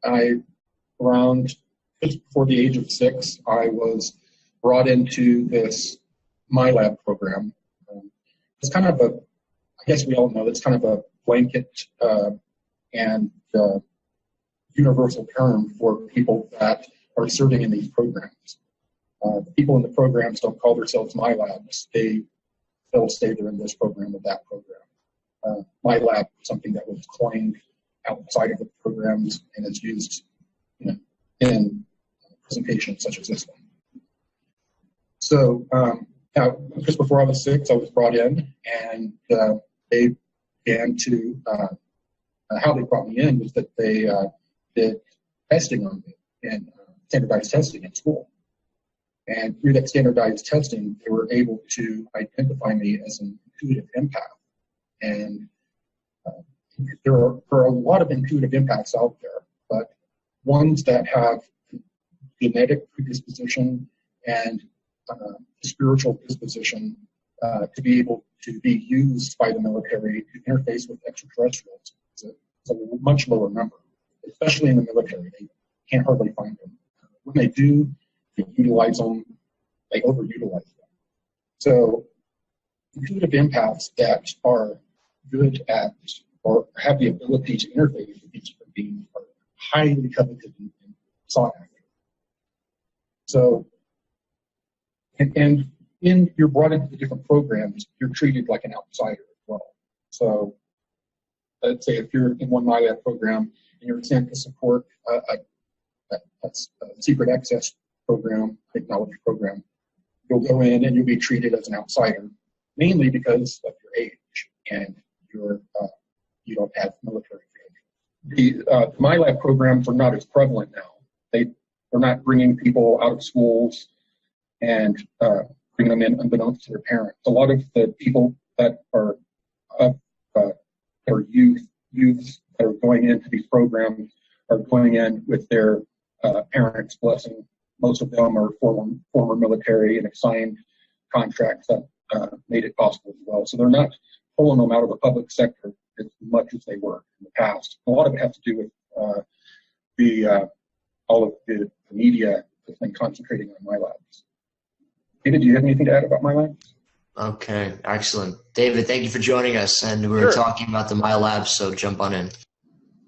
around just before the age of 6, I was brought into this MyLab program. It's kind of I guess we all know, it's kind of a blanket and universal term for people that are serving in these programs. People in the programs don't call themselves MyLabs. They'll say they're in this program or that program. MyLab is something that was coined outside of the programs and is used in presentations such as this one. So just before I was 6, I was brought in, and they began to, how they brought me in was that they did testing on me, and standardized testing in school. And through that standardized testing, they were able to identify me as an intuitive empath. And there are a lot of intuitive empaths out there, but ones that have genetic predisposition and spiritual disposition to be able to be used by the military to interface with extraterrestrials is a much lower number, especially in the military. They can't hardly find them. When they do, they utilize them, they overutilize them. So intuitive empaths that are good at or have the ability to interface with these beings are highly coveted and sought after. So, and in you're brought into the different programs, you're treated like an outsider as well. So let's say if you're in one MyLab program and you're sent to support a secret access program, technology program, you'll go in and you'll be treated as an outsider, mainly because of your age and you don't have military training. The MyLab programs are not as prevalent now. They're not bringing people out of schools and bringing them in unbeknownst to their parents. A lot of the people that are youths that are going into these programs are going in with their parents' blessing. Most of them are former military and have signed contracts that made it possible as well. So they're not pulling them out of the public sector as much as they were in the past. A lot of it has to do with all of the media that's been concentrating on MyLabs. David, do you have anything to add about MyLabs? Okay, excellent. David, thank you for joining us. And we were talking about the MyLabs, so jump on in.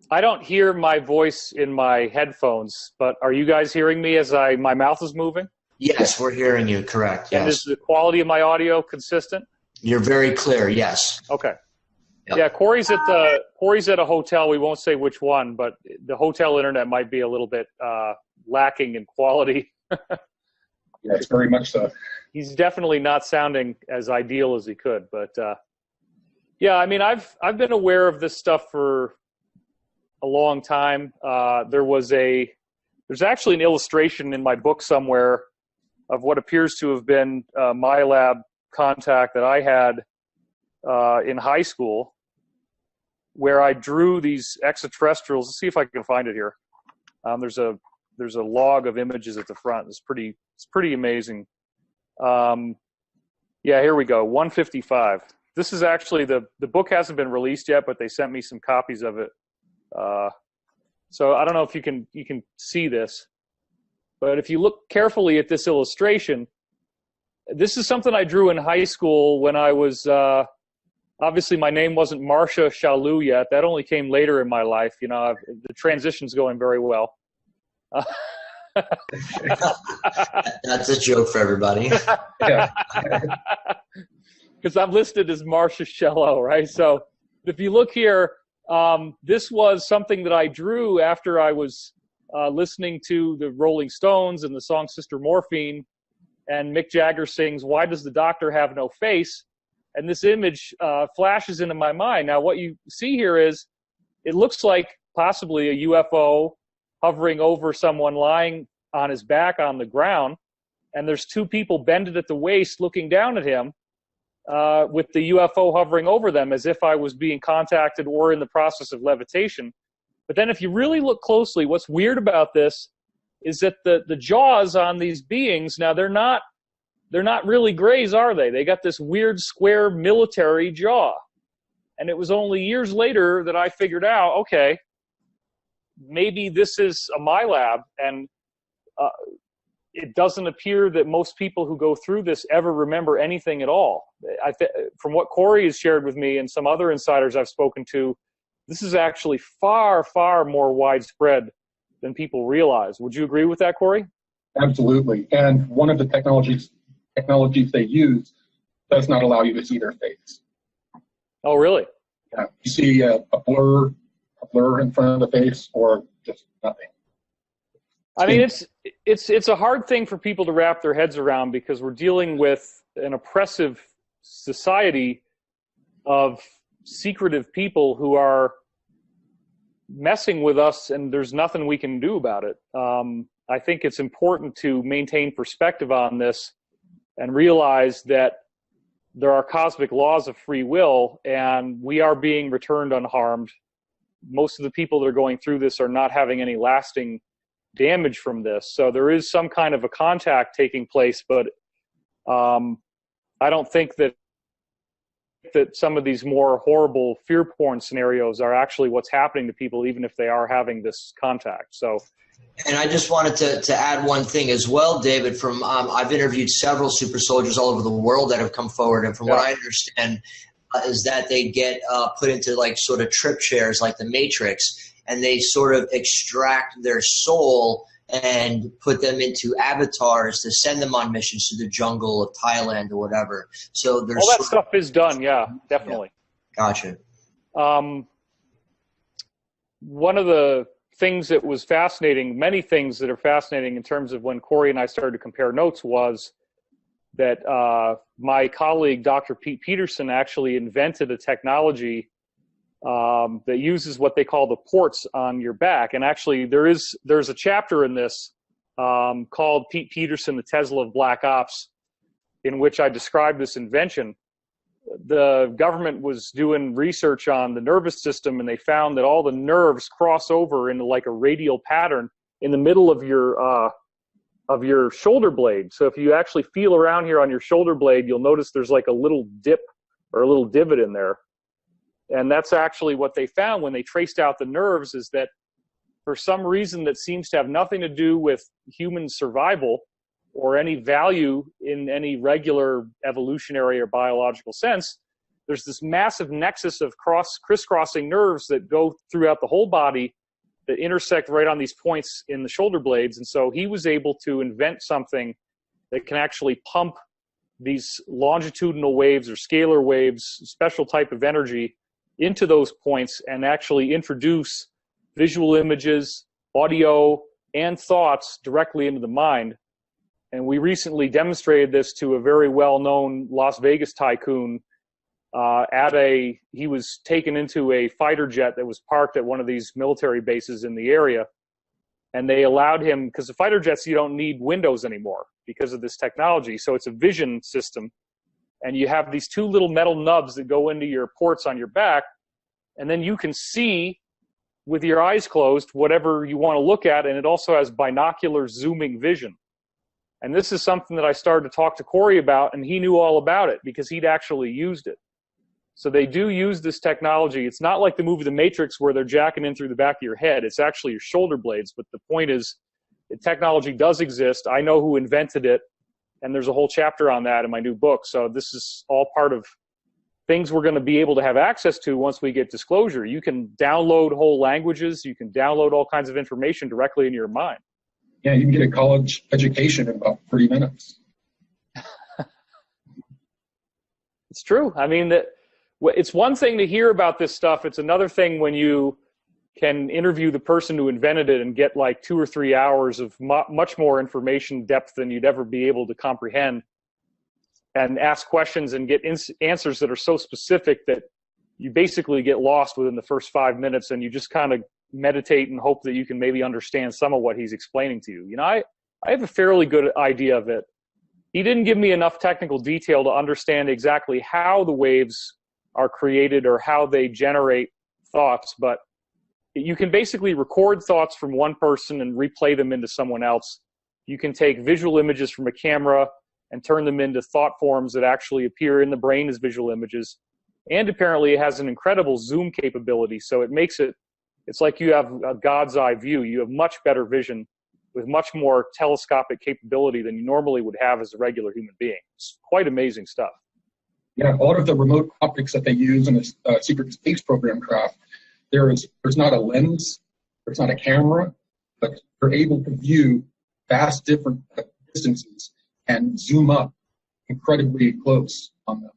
I don't hear my voice in my headphones, but are you guys hearing me as my mouth is moving? Yes, we're hearing you, correct. Yes. And is the quality of my audio consistent? You're very clear, yes. Okay. Yep. Yeah, Corey's at a hotel. We won't say which one, but the hotel internet might be a little bit lacking in quality. Yeah, it's very much so. He's definitely not sounding as ideal as he could, but yeah, I mean, I've been aware of this stuff for a long time. There's actually an illustration in my book somewhere of what appears to have been MyLab contact that I had in high school, where I drew these extraterrestrials. Let's see if I can find it here. There's a log of images at the front. It's pretty amazing. Yeah, here we go. 155. This is actually the book hasn't been released yet, but they sent me some copies of it. So I don't know if you can see this, but if you look carefully at this illustration, this is something I drew in high school when I was, obviously my name wasn't Marcia Chalou yet. That only came later in my life. You know, the transition's going very well. That's a joke for everybody. Because I'm listed as Marcia Chalou, right? So if you look here, this was something that I drew after I was listening to the Rolling Stones and the song Sister Morphine, and Mick Jagger sings, "Why Does the Doctor Have No Face?" And this image flashes into my mind. Now, what you see here is, it looks like possibly a UFO hovering over someone lying on his back on the ground, and there's two people bended at the waist looking down at him with the UFO hovering over them as if I was being contacted or in the process of levitation. But then if you really look closely, what's weird about this is that the jaws on these beings, now they're not really grays, are they? They got this weird square military jaw. And it was only years later that I figured out, okay, maybe this is a MyLab, and it doesn't appear that most people who go through this ever remember anything at all. From what Corey has shared with me and some other insiders I've spoken to, this is actually far, far more widespread than people realize. Would you agree with that, Corey? Absolutely. And one of the technologies they use does not allow you to see their face. Oh, really? Yeah. You see a blur in front of the face, or just nothing. I mean, it's a hard thing for people to wrap their heads around, because we're dealing with an oppressive society of secretive people who are messing with us, and there's nothing we can do about it. I think it's important to maintain perspective on this and realize that there are cosmic laws of free will, and we are being returned unharmed. Most of the people that are going through this are not having any lasting damage from this. So there is some kind of a contact taking place, but I don't think that some of these more horrible fear porn scenarios are actually what's happening to people, even if they are having this contact. So, and I just wanted to add one thing as well, David. From I've interviewed several super soldiers all over the world that have come forward, and from what I understand is that they get put into like sort of trip chairs like the Matrix, and they sort of extract their soul and put them into avatars to send them on missions to the jungle of Thailand or whatever. So there's all that stuff is done. Yeah, definitely. Yeah. Gotcha. One of the things that was fascinating, many things that are fascinating in terms of when Corey and I started to compare notes, was that my colleague, Dr. Pete Peterson, actually invented a technology that uses what they call the ports on your back. And actually there's a chapter in this called Pete Peterson, the Tesla of Black Ops, in which I described this invention. The government was doing research on the nervous system, and they found that all the nerves cross over into like a radial pattern in the middle of your shoulder blade. So if you actually feel around here on your shoulder blade, you'll notice there's like a little dip or a little divot in there. And that's actually what they found when they traced out the nerves, is that for some reason that seems to have nothing to do with human survival or any value in any regular evolutionary or biological sense, there's this massive nexus of crisscrossing nerves that go throughout the whole body that intersect right on these points in the shoulder blades. And so he was able to invent something that can actually pump these longitudinal waves or scalar waves, special type of energy, into those points and actually introduce visual images, audio, and thoughts directly into the mind. And we recently demonstrated this to a very well-known Las Vegas tycoon. He was taken into a fighter jet that was parked at one of these military bases in the area. And they allowed him, because the fighter jets, you don't need windows anymore because of this technology. So it's a vision system. And you have these two little metal nubs that go into your ports on your back. And then you can see with your eyes closed whatever you want to look at. And it also has binocular zooming vision. And this is something that I started to talk to Corey about, and he knew all about it because he'd actually used it. So they do use this technology. It's not like the movie The Matrix where they're jacking in through the back of your head. It's actually your shoulder blades. But the point is, the technology does exist. I know who invented it, and there's a whole chapter on that in my new book. So this is all part of things we're going to be able to have access to once we get disclosure. You can download whole languages. You can download all kinds of information directly into your mind. Yeah, you can get a college education in about 30 minutes. It's true. I mean, it's one thing to hear about this stuff. It's another thing when you can interview the person who invented it and get like 2 or 3 hours of much more information depth than you'd ever be able to comprehend, and ask questions and get answers that are so specific that you basically get lost within the first 5 minutes, and you just kind of meditate and hope that you can maybe understand some of what he's explaining to you. You know, I have a fairly good idea of it. He didn't give me enough technical detail to understand exactly how the waves are created or how they generate thoughts, but you can basically record thoughts from one person and replay them into someone else. You can take visual images from a camera and turn them into thought forms that actually appear in the brain as visual images. And apparently it has an incredible zoom capability, so it makes it It's like you have a God's eye view. You have much better vision with much more telescopic capability than you normally would have as a regular human being. It's quite amazing stuff. Yeah, a lot of the remote optics that they use in the secret space program craft, there's not a lens, there's not a camera, but they're able to view vast different distances and zoom up incredibly close on them.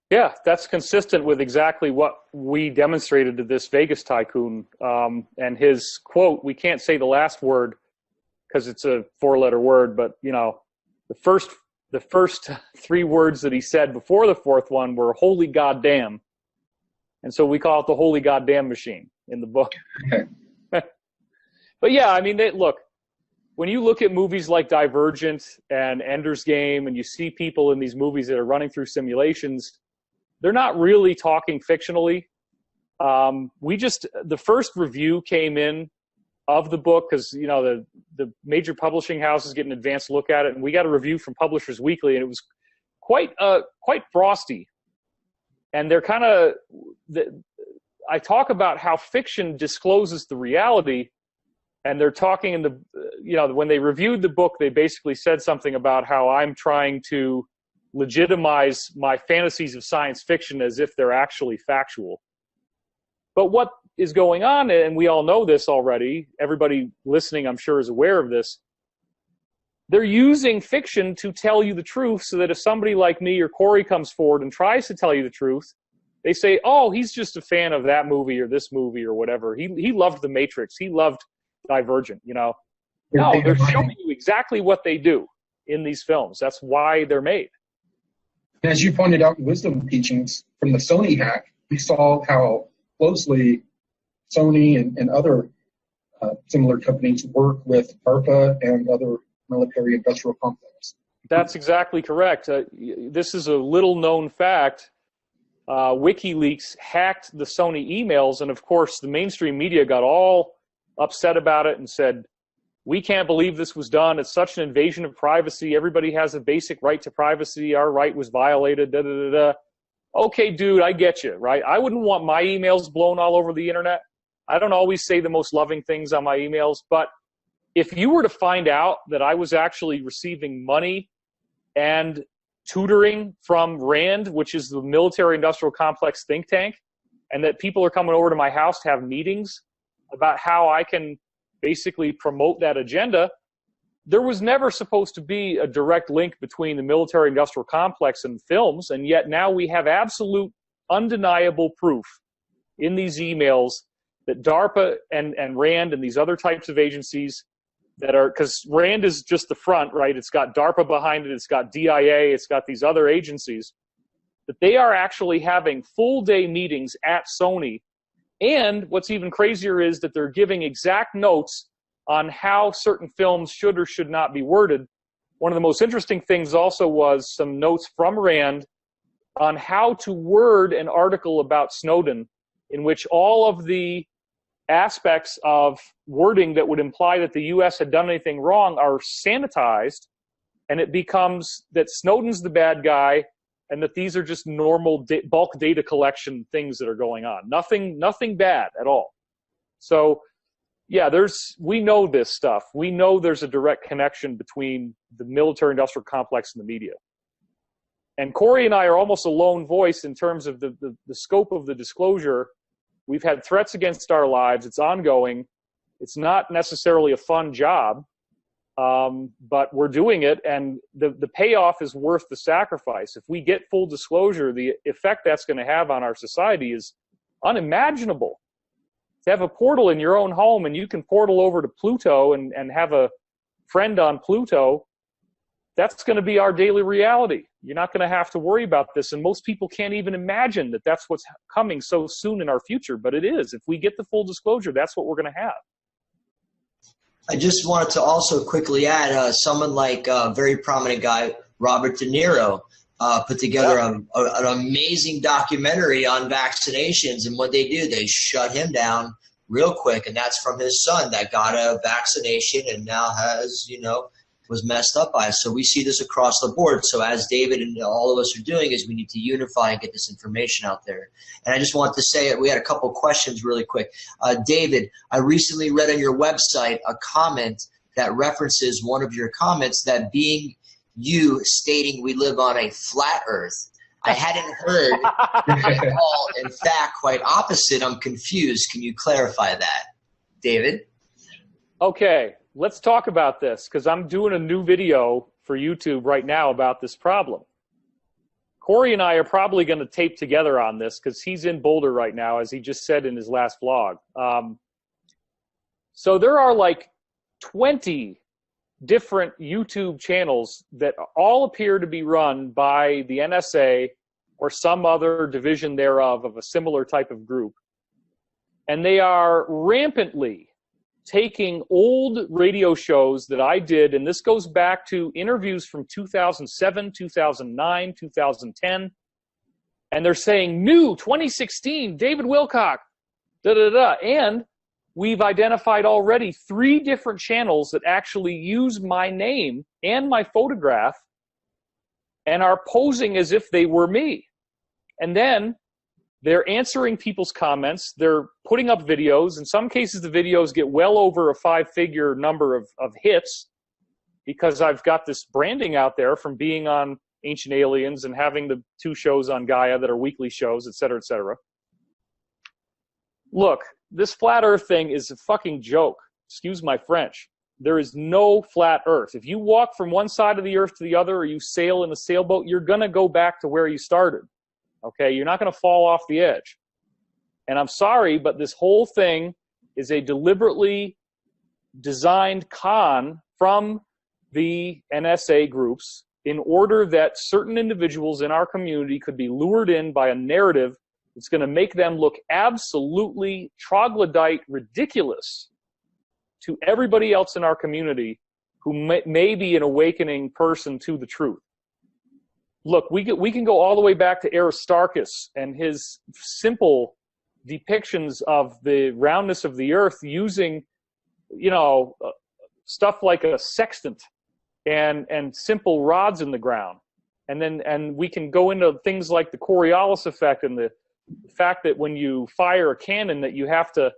Yeah, that's consistent with exactly what we demonstrated to this Vegas tycoon. And his quote, we can't say the last word because it's a 4-letter word, but you know, the first 3 words that he said before the 4th one were "holy goddamn," and so we call it the "holy goddamn machine" in the book. Okay. But yeah, I mean, look, when you look at movies like Divergent and Ender's Game, and you see people in these movies that are running through simulations, they're not really talking fictionally. The first review came in of the book because, you know, the major publishing houses get an advanced look at it, and we got a review from Publishers Weekly, and it was quite frosty. And they're kind of, I talk about how fiction discloses the reality, and they're talking in the, you know, when they reviewed the book, they basically said something about how I'm trying to legitimize my fantasies of science fiction as if they're actually factual. But what is going on, and we all know this already, everybody listening I'm sure is aware of this, they're using fiction to tell you the truth so that if somebody like me or Corey comes forward and tries to tell you the truth, they say, oh, he's just a fan of that movie or this movie or whatever. He loved The Matrix. He loved Divergent, you know. No, they're showing you exactly what they do in these films. That's why they're made. As you pointed out in Wisdom Teachings from the Sony hack, we saw how closely Sony and other similar companies work with DARPA and other military industrial complexes. That's exactly correct. This is a little-known fact. WikiLeaks hacked the Sony emails, and of course the mainstream media got all upset about it and said, we can't believe this was done. It's such an invasion of privacy. Everybody has a basic right to privacy. Our right was violated. Da, da, da, da. Okay, dude, I get you, right? I wouldn't want my emails blown all over the internet. I don't always say the most loving things on my emails, but if you were to find out that I was actually receiving money and tutoring from RAND, which is the military industrial complex think tank, and that people are coming over to my house to have meetings about how I can basically promote that agenda, there was never supposed to be a direct link between the military industrial complex and films, and yet now we have absolute undeniable proof in these emails that DARPA and RAND and these other types of agencies that are, because RAND is just the front, right? It's got DARPA behind it, it's got DIA, it's got these other agencies, that they are actually having full-day meetings at Sony. And what's even crazier is that they're giving exact notes on how certain films should or should not be worded. One of the most interesting things also was some notes from RAND on how to word an article about Snowden, in which all of the aspects of wording that would imply that the U.S. had done anything wrong are sanitized, and it becomes that Snowden's the bad guy and that these are just normal bulk data collection things that are going on. Nothing bad at all. So, yeah, we know this stuff. We know there's a direct connection between the military-industrial complex and the media. And Corey and I are almost a lone voice in terms of the scope of the disclosure. We've had threats against our lives. It's ongoing. It's not necessarily a fun job, but we're doing it, and the payoff is worth the sacrifice. If we get full disclosure, the effect that's going to have on our society is unimaginable. To have a portal in your own home, and you can portal over to Pluto and have a friend on Pluto, that's going to be our daily reality. You're not going to have to worry about this, and most people can't even imagine that that's what's coming so soon in our future, but it is. If we get the full disclosure, that's what we're going to have. I just wanted to also quickly add, someone like a very prominent guy, Robert De Niro, put together an amazing documentary on vaccinations, and what they do, they shut him down real quick, and that's from his son that got a vaccination and now has, was messed up by us. So we see this across the board. So as David and all of us are doing is we need to unify and get this information out there. And I just want to say we had a couple questions really quick. David, I recently read on your website a comment that references one of your comments that being you stating we live on a flat earth. I hadn't heard at all. In fact, quite opposite. I'm confused. Can you clarify that, David? Okay, let's talk about this because I'm doing a new video for YouTube right now about this problem. Corey and I are probably going to tape together on this because he's in Boulder right now, as he just said in his last vlog. So there are like 20 different YouTube channels that all appear to be run by the NSA or some other division thereof of a similar type of group. And they are rampantly taking old radio shows that I did, and this goes back to interviews from 2007, 2009, 2010, and they're saying, new 2016, David Wilcock, da-da-da, and we've identified already 3 different channels that actually use my name and my photograph and are posing as if they were me. And then they're answering people's comments. They're putting up videos. In some cases, the videos get well over a 5-figure number of hits because I've got this branding out there from being on Ancient Aliens and having the 2 shows on Gaia that are weekly shows, et cetera, et cetera. Look, this flat earth thing is a fucking joke. Excuse my French. There is no flat earth. If you walk from one side of the earth to the other or you sail in a sailboat, you're going to go back to where you started. Okay? You're not going to fall off the edge. And I'm sorry, but this whole thing is a deliberately designed con from the NSA groups in order that certain individuals in our community could be lured in by a narrative it's going to make them look absolutely troglodyte ridiculous to everybody else in our community who may be an awakening person to the truth. Look, we can go all the way back to Aristarchus and his simple depictions of the roundness of the earth using, stuff like a sextant and simple rods in the ground. And we can go into things like the Coriolis effect and the fact that when you fire a cannon that you have to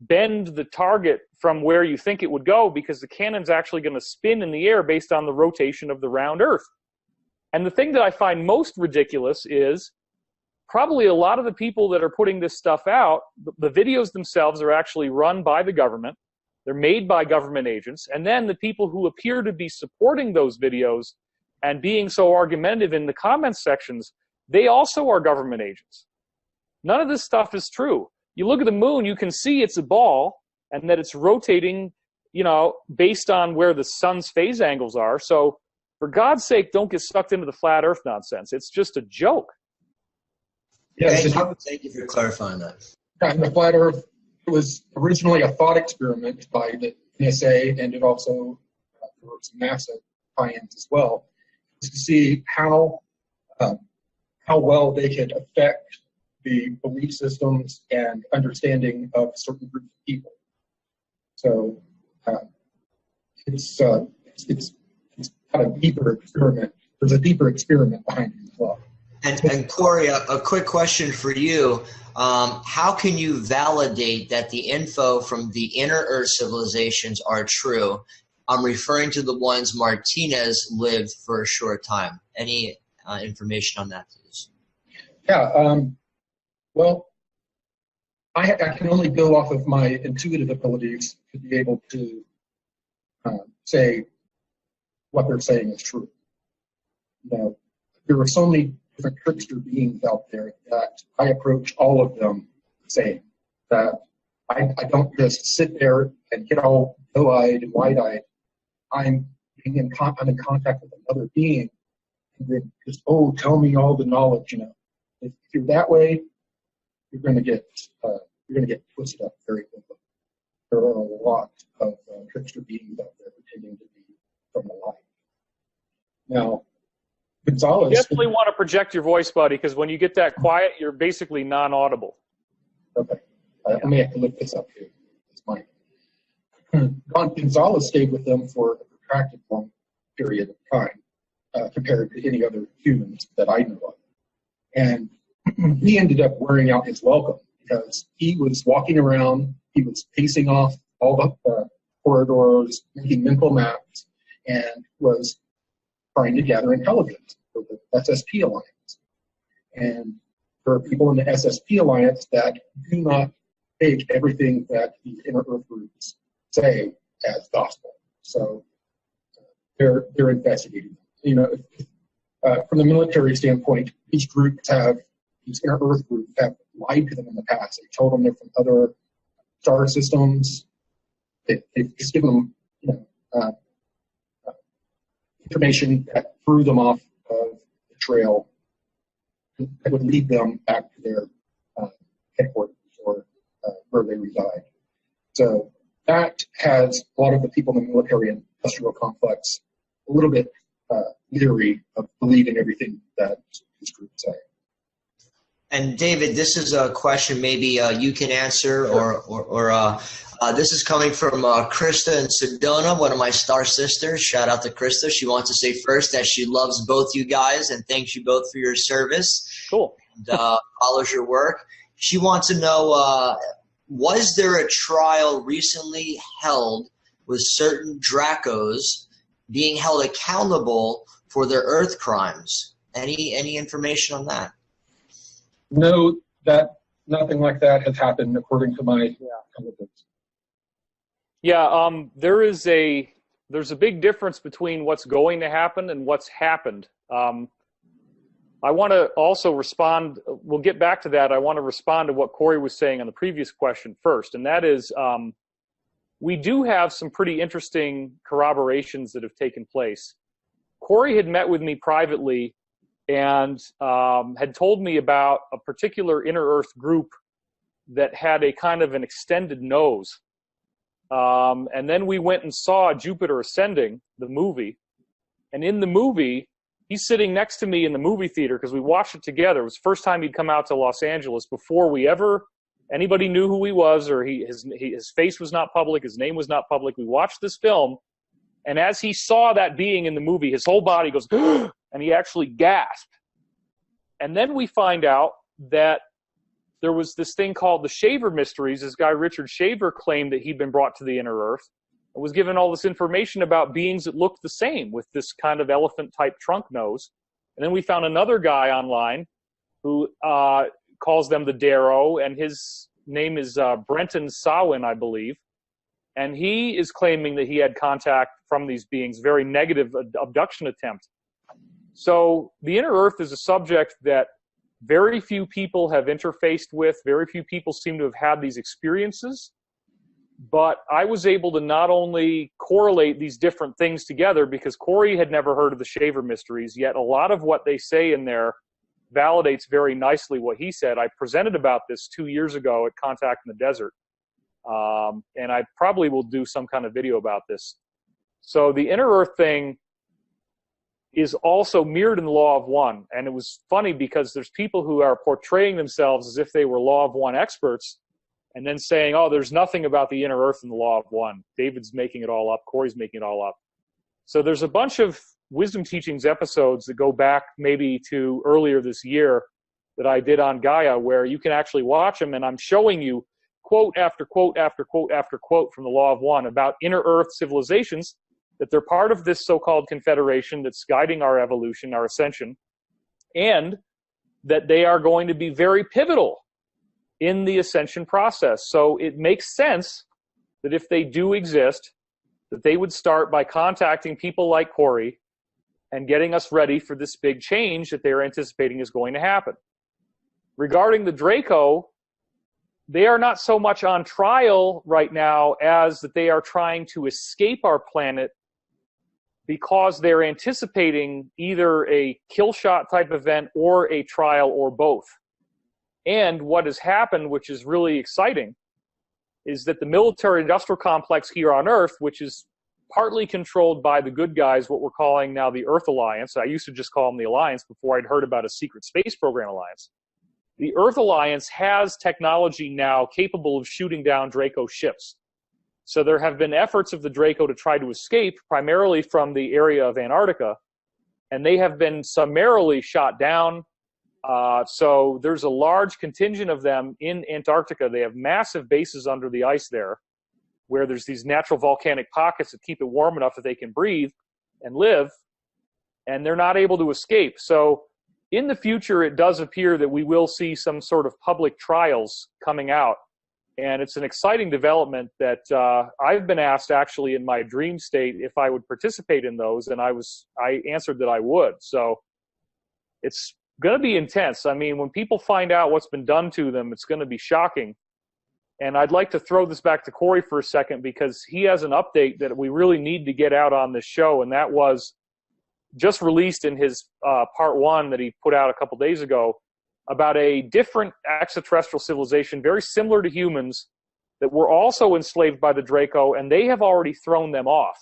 bend the target from where you think it would go because the cannon's actually going to spin in the air based on the rotation of the round earth. And the thing that I find most ridiculous is probably a lot of the people that are putting this stuff out, the videos themselves are actually run by the government. They're made by government agents. And then the people who appear to be supporting those videos and being so argumentative in the comments sections, they also are government agents. None of this stuff is true. You look at the moon, you can see it's a ball and that it's rotating, based on where the sun's phase angles are. So for God's sake, don't get sucked into the flat earth nonsense. It's just a joke. Yes, Thank you for clarifying that. The flat earth was originally a thought experiment by the NSA, and it also works NASA tie-ins as well, is to see how well they could affect the belief systems and understanding of certain groups of people. So it's not a deeper experiment. There's a deeper experiment behind it as well. And Corey, a quick question for you. How can you validate that the info from the inner Earth civilizations are true? I'm referring to the ones Martinez lived for a short time. Any information on that, please? Yeah. Well, I can only go off of my intuitive abilities to be able to say what they're saying is true. There are so many different trickster beings out there that I approach all of them the same. That I don't just sit there and get all doe-eyed and wide-eyed. I'm in contact with another being, and then just tell me all the knowledge. If you're that way, you're going to get twisted up very quickly. There are a lot of trickster beings out there pretending to be from the light. Now, Gonzalez. You definitely want to project your voice, buddy, because when you get that quiet, you're basically non-audible. Okay. I may have to look this up here. It's mine. Gonzalez stayed with them for a protracted long period of time compared to any other humans that I know of. And he ended up wearing out his welcome because he was walking around, he was pacing off all the corridors, making mental maps, and was trying to gather intelligence for the SSP Alliance. And there are people in the SSP Alliance that do not take everything that the inner Earth groups say as gospel. So they're investigating. You know, from the military standpoint, these inner Earth groups have lied to them in the past. They told them they're from other star systems. They've just given them, information that threw them off of the trail that would lead them back to their headquarters or where they reside. So that has a lot of the people in the military and industrial complex a little bit leery of believing everything that these groups say. And David, this is a question maybe you can answer, Sure. or this is coming from Krista in Sedona, one of my star sisters. Shout out to Krista. She wants to say first that she loves both you guys and thanks you both for your service. Cool. And follows your work. She wants to know, was there a trial recently held with certain Dracos being held accountable for their Earth crimes? Any information on that? No, that nothing like that has happened according to my intelligence. Yeah, there's a big difference between what's going to happen and what's happened. I want to also respond. We'll get back to that. I want to respond to what Corey was saying on the previous question first, and that is we do have some pretty interesting corroborations that have taken place. Corey had met with me privately and had told me about a particular inner Earth group that had a kind of an extended nose. And then we went and saw Jupiter Ascending, the movie. And in the movie, he's sitting next to me in the movie theater because we watched it together. It was the first time he'd come out to Los Angeles before anybody knew who he was, or his face was not public, his name was not public. We watched this film, and as he saw that being in the movie, his whole body goes, and he actually gasped. And then we find out that there was this thing called the Shaver Mysteries. This guy, Richard Shaver, claimed that he'd been brought to the inner Earth and was given all this information about beings that looked the same with this kind of elephant-type trunk nose. And then we found another guy online who calls them the Darrow, and his name is Brenton Sawin, I believe. And he is claiming that he had contact from these beings, very negative abduction attempt. So the inner Earth is a subject that very few people have interfaced with. Very few people seem to have had these experiences. But I was able to not only correlate these different things together, because Corey had never heard of the Shaver Mysteries, yet a lot of what they say in there validates very nicely what he said. I presented about this 2 years ago at Contact in the Desert. And I probably will do some kind of video about this. So the inner Earth thing is also mirrored in the Law of One. And it was funny because there's people who are portraying themselves as if they were Law of One experts and then saying, oh, there's nothing about the inner Earth in the Law of One. David's making it all up. Corey's making it all up. So there's a bunch of Wisdom Teachings episodes that go back maybe to earlier this year that I did on Gaia, where you can actually watch them, and I'm showing you quote after quote after quote after quote from the Law of One about inner Earth civilizations, that they're part of this so-called confederation that's guiding our evolution, our ascension, and that they are going to be very pivotal in the ascension process. So it makes sense that if they do exist, that they would start by contacting people like Corey and getting us ready for this big change that they're anticipating is going to happen. Regarding the Draco, they are not so much on trial right now as that they are trying to escape our planet because they're anticipating either a kill shot type event or a trial or both. And what has happened, which is really exciting, is that the military-industrial complex here on Earth, which is partly controlled by the good guys, what we're calling now the Earth Alliance. I used to just call them the Alliance before I'd heard about a secret space program alliance. The Earth Alliance has technology now capable of shooting down Draco ships. So there have been efforts of the Draco to try to escape, primarily from the area of Antarctica, and they have been summarily shot down. So there's a large contingent of them in Antarctica. They have massive bases under the ice there, where there's these natural volcanic pockets that keep it warm enough that they can breathe and live, and they're not able to escape. So in the future, it does appear that we will see some sort of public trials coming out. And it's an exciting development that I've been asked actually in my dream state if I would participate in those, and I answered that I would. So it's going to be intense. I mean, when people find out what's been done to them, it's going to be shocking. And I'd like to throw this back to Corey for a second, because he has an update that we really need to get out on this show, and that was just released in his part 1 that he put out a couple days ago, about a different extraterrestrial civilization, very similar to humans, that were also enslaved by the Draco, and they have already thrown them off.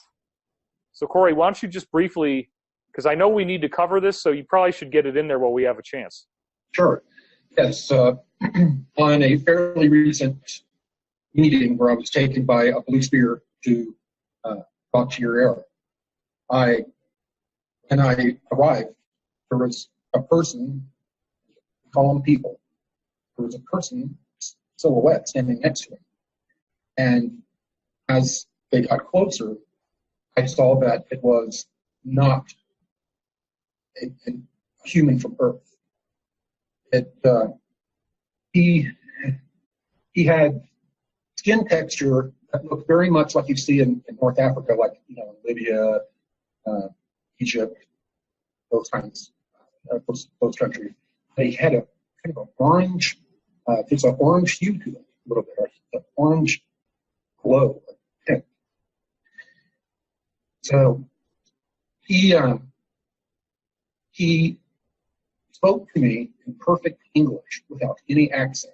So, Corey, why don't you just briefly, because I know we need to cover this, so you probably should get it in there while we have a chance. Sure. Yes. On a fairly recent meeting where I was taken by a blue spear to talk to your era, when I arrived, there was a person, call them people, there was a person, silhouette, standing next to him. And as they got closer, I saw that it was not a human from Earth. He had skin texture that looked very much like you see in North Africa, like, Libya, Egypt, those kinds, those countries. They had a kind of an orange, there's an orange hue to them, a little bit, an orange glow. So he spoke to me in perfect English without any accent.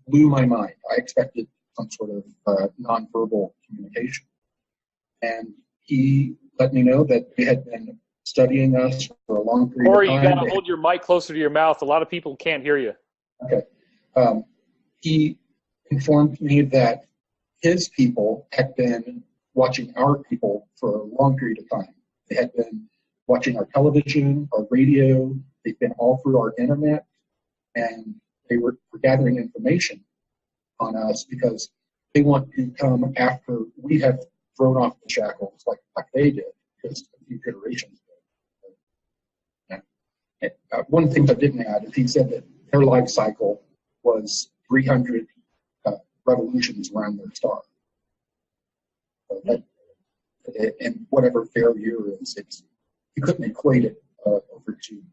It blew my mind. I expected some sort of nonverbal communication. And he let me know that they had been studying us for a long period of time. Corey, you got to hold your mic closer to your mouth. A lot of people can't hear you. Okay. He informed me that his people had been watching our people for a long period of time. They had been watching our television, our radio. They've been all through our internet, and they were gathering information on us because they want to come after we have thrown off the shackles like they did just a few iterations ago. One thing I didn't add is he said that their life cycle was 300 revolutions around their star. And whatever fair year is, you couldn't equate it over to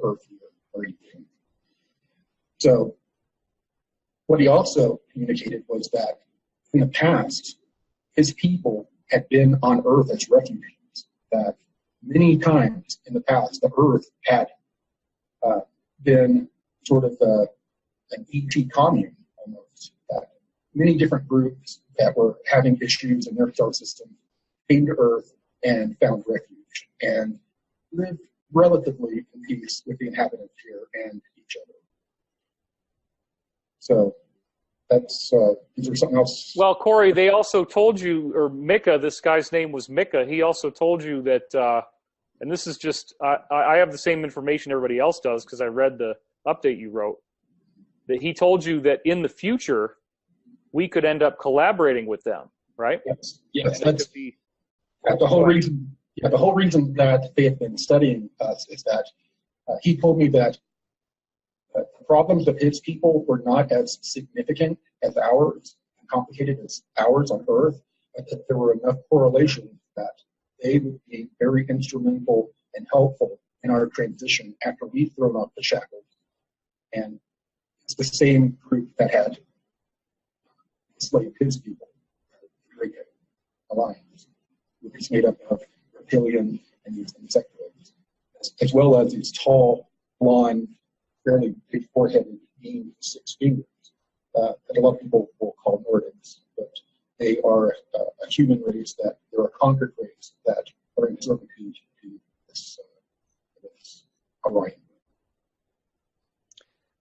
Earth or anything. So what he also communicated was that in the past, his people had been on Earth as refugees, that many times in the past, the Earth had been sort of an ET commune almost, that many different groups that were having issues in their star system came to Earth and found refuge and lived relatively in peace with the inhabitants here and each other. So that's, is there something else? Well, Corey, they also told you, or Mika, this guy's name was Mika, he also told you that, and this is just, I have the same information everybody else does because I read the update you wrote, that he told you that in the future, we could end up collaborating with them, right? Yes, that's the whole reason. Yeah, the whole reason that they have been studying us is that he told me that the problems of his people were not as significant as ours, complicated as ours on Earth, but that there were enough correlations that they would be very instrumental and helpful in our transition after we've thrown off the shackles. And it's the same group that had enslaved his people, the Great Alliance, which is made up of reptilian and these insectoids, as well as these tall, blonde, fairly big foreheaded beings with 6 fingers that a lot of people will call Nordics, but they are a human race, that they're a conquered race that are in servitude to this Orion.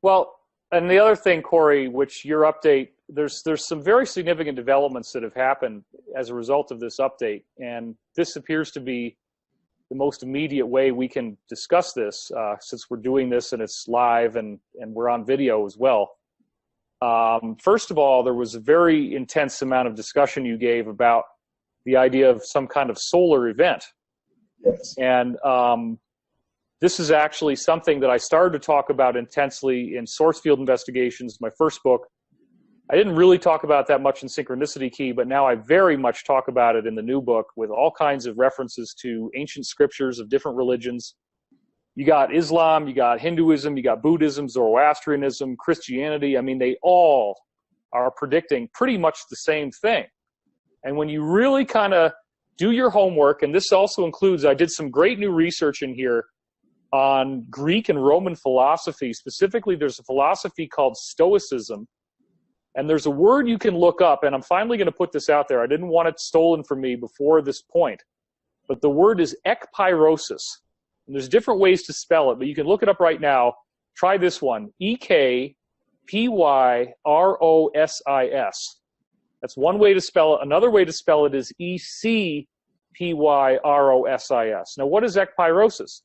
Well, and the other thing, Corey, which your update there's some very significant developments that have happened as a result of this update, and this appears to be the most immediate way we can discuss this, since we're doing this and it's live and we're on video as well. First of all, there was a very intense amount of discussion you gave about the idea of some kind of solar event. Yes. And this is actually something that I started to talk about intensely in Source Field Investigations, my first book. I didn't really talk about that much in Synchronicity Key, but now I very much talk about it in the new book with all kinds of references to ancient scriptures of different religions. You got Islam, you got Hinduism, you got Buddhism, Zoroastrianism, Christianity. I mean, they all are predicting pretty much the same thing. And when you really kind of do your homework, and this also includes, I did some great new research in here on Greek and Roman philosophy. Specifically, there's a philosophy called Stoicism. And there's a word you can look up, and I'm finally going to put this out there. I didn't want it stolen from me before this point. But the word is ekpyrosis. And there's different ways to spell it, but you can look it up right now. Try this one, ekpyrosis. That's one way to spell it. Another way to spell it is ecpyrosis. Now, what is ekpyrosis?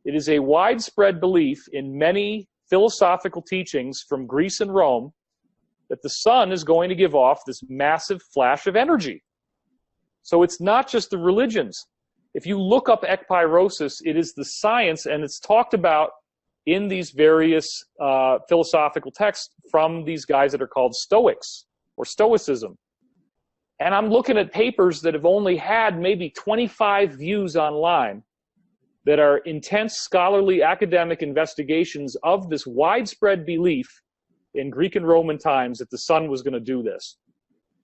It is a widespread belief in many philosophical teachings from Greece and Rome that the sun is going to give off this massive flash of energy. So it's not just the religions. If you look up ekpyrosis, it is the science, and it's talked about in these various philosophical texts from these guys that are called Stoics or Stoicism. And I'm looking at papers that have only had maybe 25 views online that are intense scholarly academic investigations of this widespread belief in Greek and Roman times that the sun was going to do this.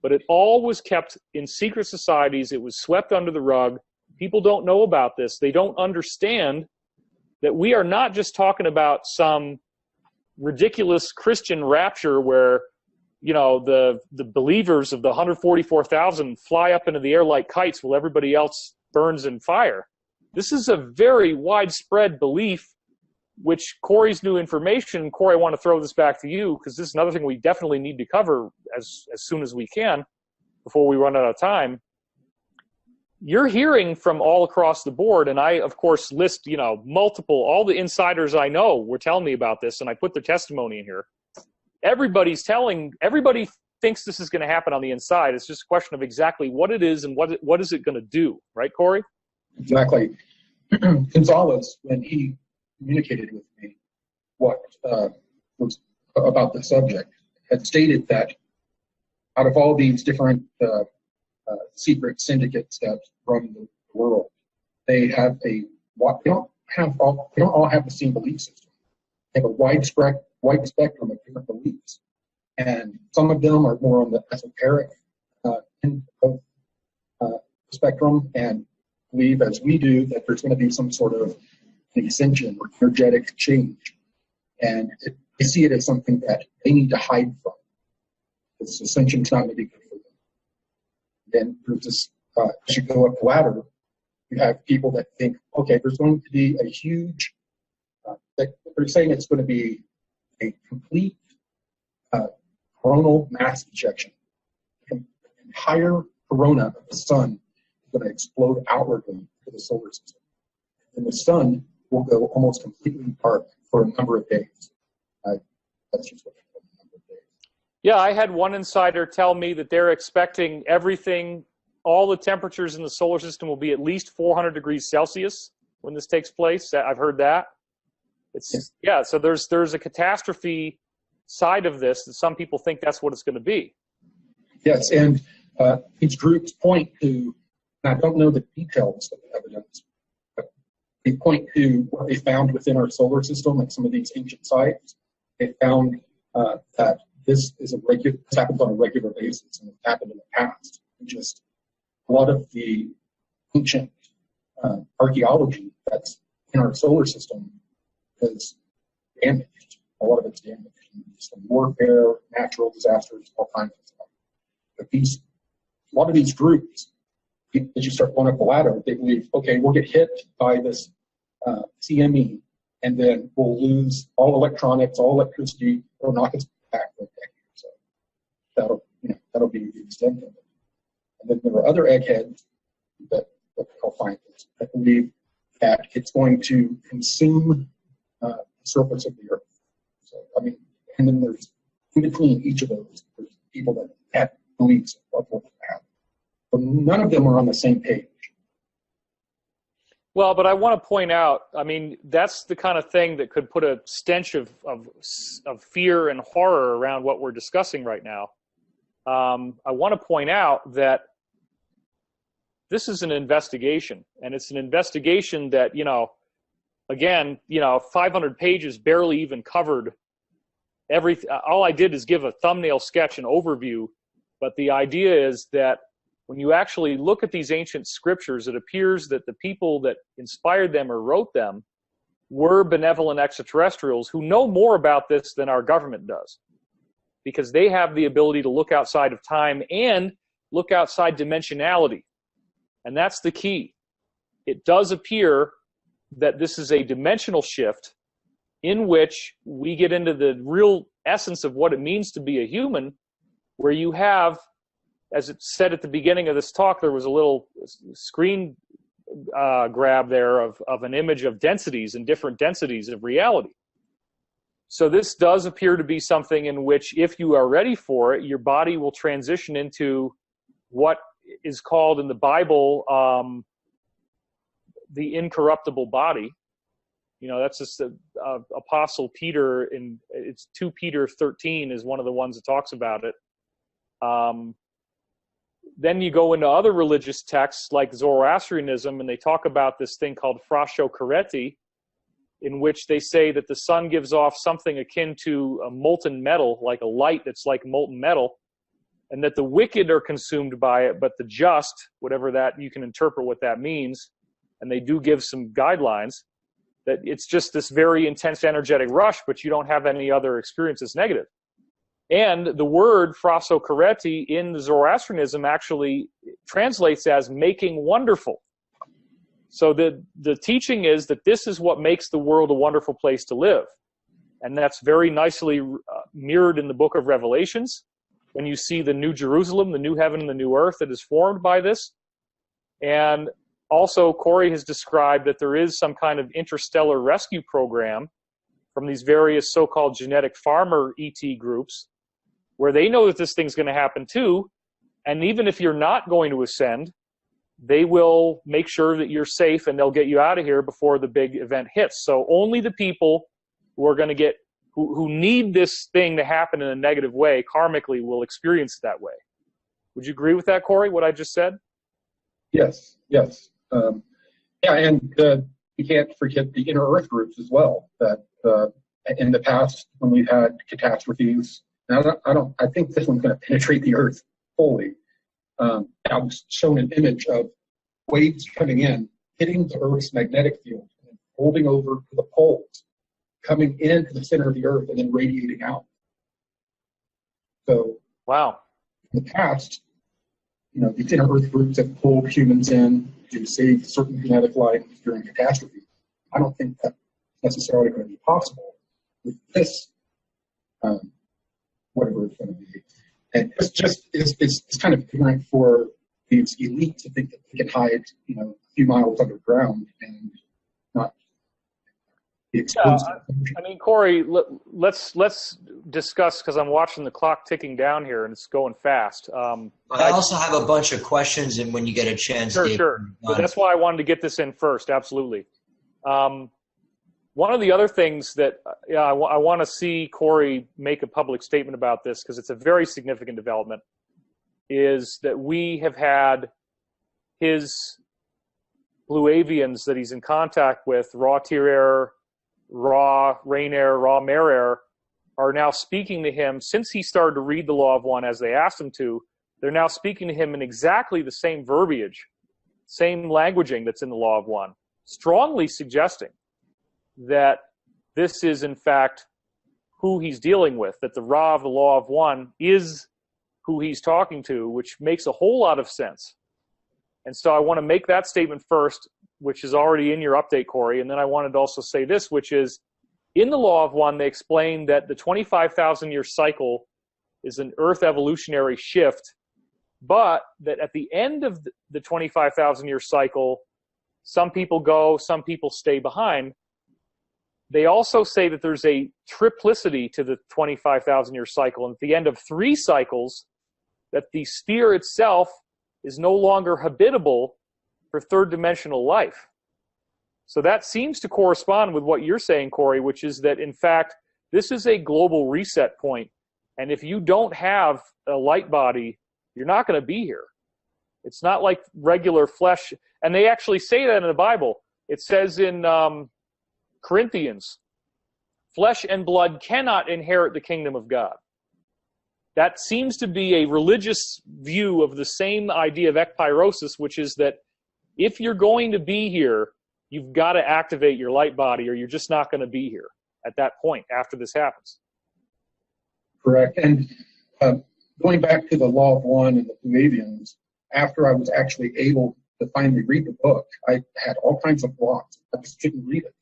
But it all was kept in secret societies. It was swept under the rug. People don't know about this. They don't understand that we are not just talking about some ridiculous Christian rapture where, you know, the believers of the 144,000 fly up into the air like kites while everybody else burns in fire. This is a very widespread belief, which Corey's new information. Corey, I want to throw this back to you because this is another thing we definitely need to cover as soon as we can before we run out of time. You're hearing from all across the board, and I, of course, list, you know, all the insiders I know were telling me about this, and I put their testimony in here. Everybody thinks this is going to happen on the inside. It's just a question of exactly what it is and what is it going to do, right, Corey? Exactly. Gonzalez, when he communicated with me what was about the subject, had stated that out of all these different secret syndicates that run the world, they don't all have the same belief system. They have a wide spectrum of different beliefs, and some of them are more on the esoteric end of the spectrum and believe, as we do, that there's going to be some sort of ascension or energetic change, and they see it as something that they need to hide from. This ascension is not going to be good for them. Then there's this, as you go up the ladder, you have people that think, okay, there's going to be a huge, they're saying it's going to be a complete coronal mass ejection. The entire corona of the sun is going to explode outwardly to the solar system. And the sun will go almost completely dark for a number of days. That's just what a number of days. Yeah, I had one insider tell me that they're expecting everything, all the temperatures in the solar system will be at least 400 degrees Celsius when this takes place. I've heard that. So there's a catastrophe side of this that some people think that's what it's going to be. Yes, and these groups point to, and I don't know the details of the evidence, but they point to what they found within our solar system at some of these ancient sites. They found that this happens on a regular basis, and it's happened in the past. Just a lot of the ancient archaeology that's in our solar system is damaged. A lot of it's damaged. Some warfare, natural disasters, all kinds of stuff. But a lot of these groups, as you start going up the ladder, they believe, okay, we'll get hit by this CME, and then we'll lose all electronics, all electricity, it'll knock us back for a decade or so. that'll be the extent of it. And then there are other eggheads that call scientists that believe that it's going to consume the surface of the earth. So, I mean, and then there's in between each of those, there's people that have beliefs of what will happen. But none of them are on the same page. Well, but I want to point out, I mean, that's the kind of thing that could put a stench of fear and horror around what we're discussing right now. I want to point out that this is an investigation, and it's an investigation that, again, 500 pages barely even covered everything. All I did is give a thumbnail sketch and overview, but the idea is that when you actually look at these ancient scriptures, it appears that the people that inspired them or wrote them were benevolent extraterrestrials who know more about this than our government does, because they have the ability to look outside of time and look outside dimensionality. And that's the key. It does appear that this is a dimensional shift in which we get into the real essence of what it means to be a human, where you have, as it said at the beginning of this talk, there was a little screen grab there of an image of densities and different densities of reality. So this does appear to be something in which, if you are ready for it, your body will transition into what is called in the Bible the incorruptible body. That's just Apostle Peter, it's 2 Peter 13 is one of the ones that talks about it. Then you go into other religious texts like Zoroastrianism, and they talk about this thing called frashokereti, in which they say that the sun gives off something akin to a molten metal, like a light that's like molten metal, and that the wicked are consumed by it, but the just, whatever that, you can interpret what that means, and they do give some guidelines, that it's just this very intense energetic rush, but you don't have any other experiences negative. And the word frashokereti in Zoroastrianism actually translates as making wonderful. So the teaching is that this is what makes the world a wonderful place to live. And that's very nicely mirrored in the book of Revelations, when you see the new Jerusalem, the new heaven and the new earth that is formed by this. And also, Corey has described that there is some kind of interstellar rescue program from these various so-called genetic farmer ET groups, where they know that this thing's going to happen too, and even if you're not going to ascend, they will make sure that you're safe and they'll get you out of here before the big event hits. So only the people who are going to who need this thing to happen in a negative way, karmically, will experience it that way. Would you agree with that, Corey, what I just said? Yes. And you can't forget the inner earth groups as well, that in the past, when we've had catastrophes, I think this one's going to penetrate the earth fully. I was shown an image of waves coming in, hitting the earth's magnetic field, and holding over to the poles, coming into the center of the earth, and then radiating out. So, wow. In the past, these inner earth groups have pulled humans in to save certain genetic lines during catastrophe. I don't think that's necessarily going to be possible with this, whatever it's going to be. And it's kind of ignorant for these elites to think that they can hide, a few miles underground and not be exposed. Corey, let's discuss, because I'm watching the clock ticking down here and it's going fast. I also have a bunch of questions, and when you get a chance, sure. But that's why I wanted to get this in first. Absolutely. One of the other things that I want to see Corey make a public statement about this, because it's a very significant development, is that we have had his blue avians that he's in contact with, raw tier air, raw rain air, raw mare air, are now speaking to him. Since he started to read the Law of One as they asked him to, they're now speaking to him in exactly the same verbiage, same languaging that's in the Law of One, strongly suggesting that this is, in fact, who he's dealing with, that the Ra of the Law of One is who he's talking to, which makes a whole lot of sense. And so I want to make that statement first, which is already in your update, Corey, and then I wanted to also say this, which is, in the Law of One, they explain that the 25,000-year cycle is an Earth evolutionary shift, but that at the end of the 25,000-year cycle, some people go, some people stay behind. They also say that there's a triplicity to the 25,000-year cycle, and at the end of 3 cycles, that the sphere itself is no longer habitable for third-dimensional life. So that seems to correspond with what you're saying, Corey, which is that, in fact, this is a global reset point, and if you don't have a light body, you're not going to be here. It's not like regular flesh, and they actually say that in the Bible. It says in Corinthians, flesh and blood cannot inherit the kingdom of God. That seems to be a religious view of the same idea of ekpyrosis, which is that if you're going to be here, you've got to activate your light body, or you're just not going to be here at that point after this happens. Correct. And going back to the Law of One and the Pleiadians, after I was actually able to finally read the book, I had all kinds of blocks. I just couldn't read it.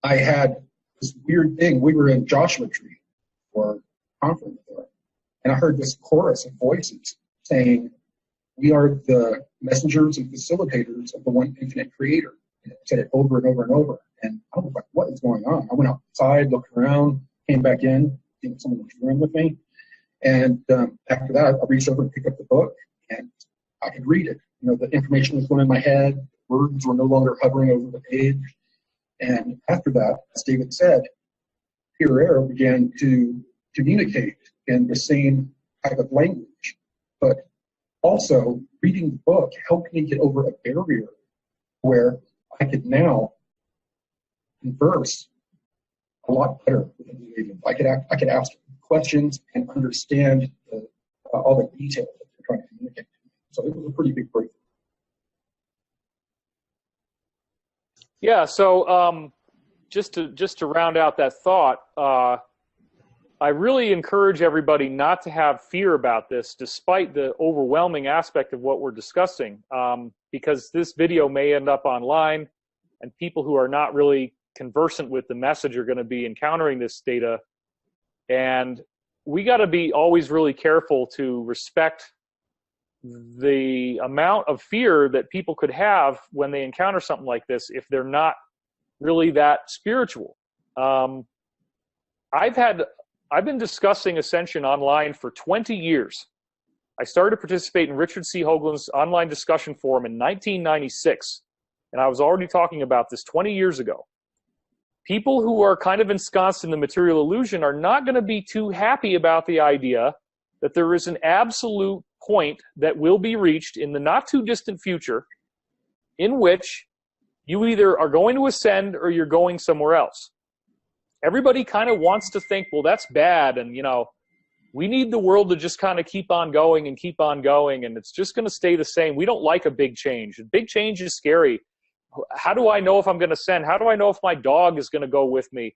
I had this weird thing. We were in Joshua Tree for a conference there, and I heard this chorus of voices saying, "We are the messengers and facilitators of the one infinite creator." And it said it over and over and over. And I was like, what is going on? I went outside, looked around, came back in, I think someone was room with me. And after that, I reached over and picked up the book, and I could read it. You know, the information was going in my head. Words were no longer hovering over the page. And after that, as David said, pure air began to communicate in the same type of language. But also, reading the book helped me get over a barrier where I could now converse a lot better with the Pleiadians. I could ask questions and understand all the details that they're trying to communicate to me. So it was a pretty big breakthrough. Yeah, so just to round out that thought, I really encourage everybody not to have fear about this, despite the overwhelming aspect of what we're discussing, because this video may end up online, and people who are not really conversant with the message are going to be encountering this data. And we got to be always really careful to respect the amount of fear that people could have when they encounter something like this if they're not really that spiritual. I've been discussing ascension online for 20 years. I started to participate in Richard C. Hoagland's online discussion forum in 1996, and I was already talking about this 20 years ago. People who are kind of ensconced in the material illusion are not going to be too happy about the idea that there is an absolute point that will be reached in the not too distant future in which you either are going to ascend or you're going somewhere else. Everybody kind of wants to think, well, that's bad, and we need the world to just kind of keep on going, and it's just going to stay the same. We don't like a big change. A big change is scary. How do I know if I'm going to ascend? How do I know if my dog is going to go with me?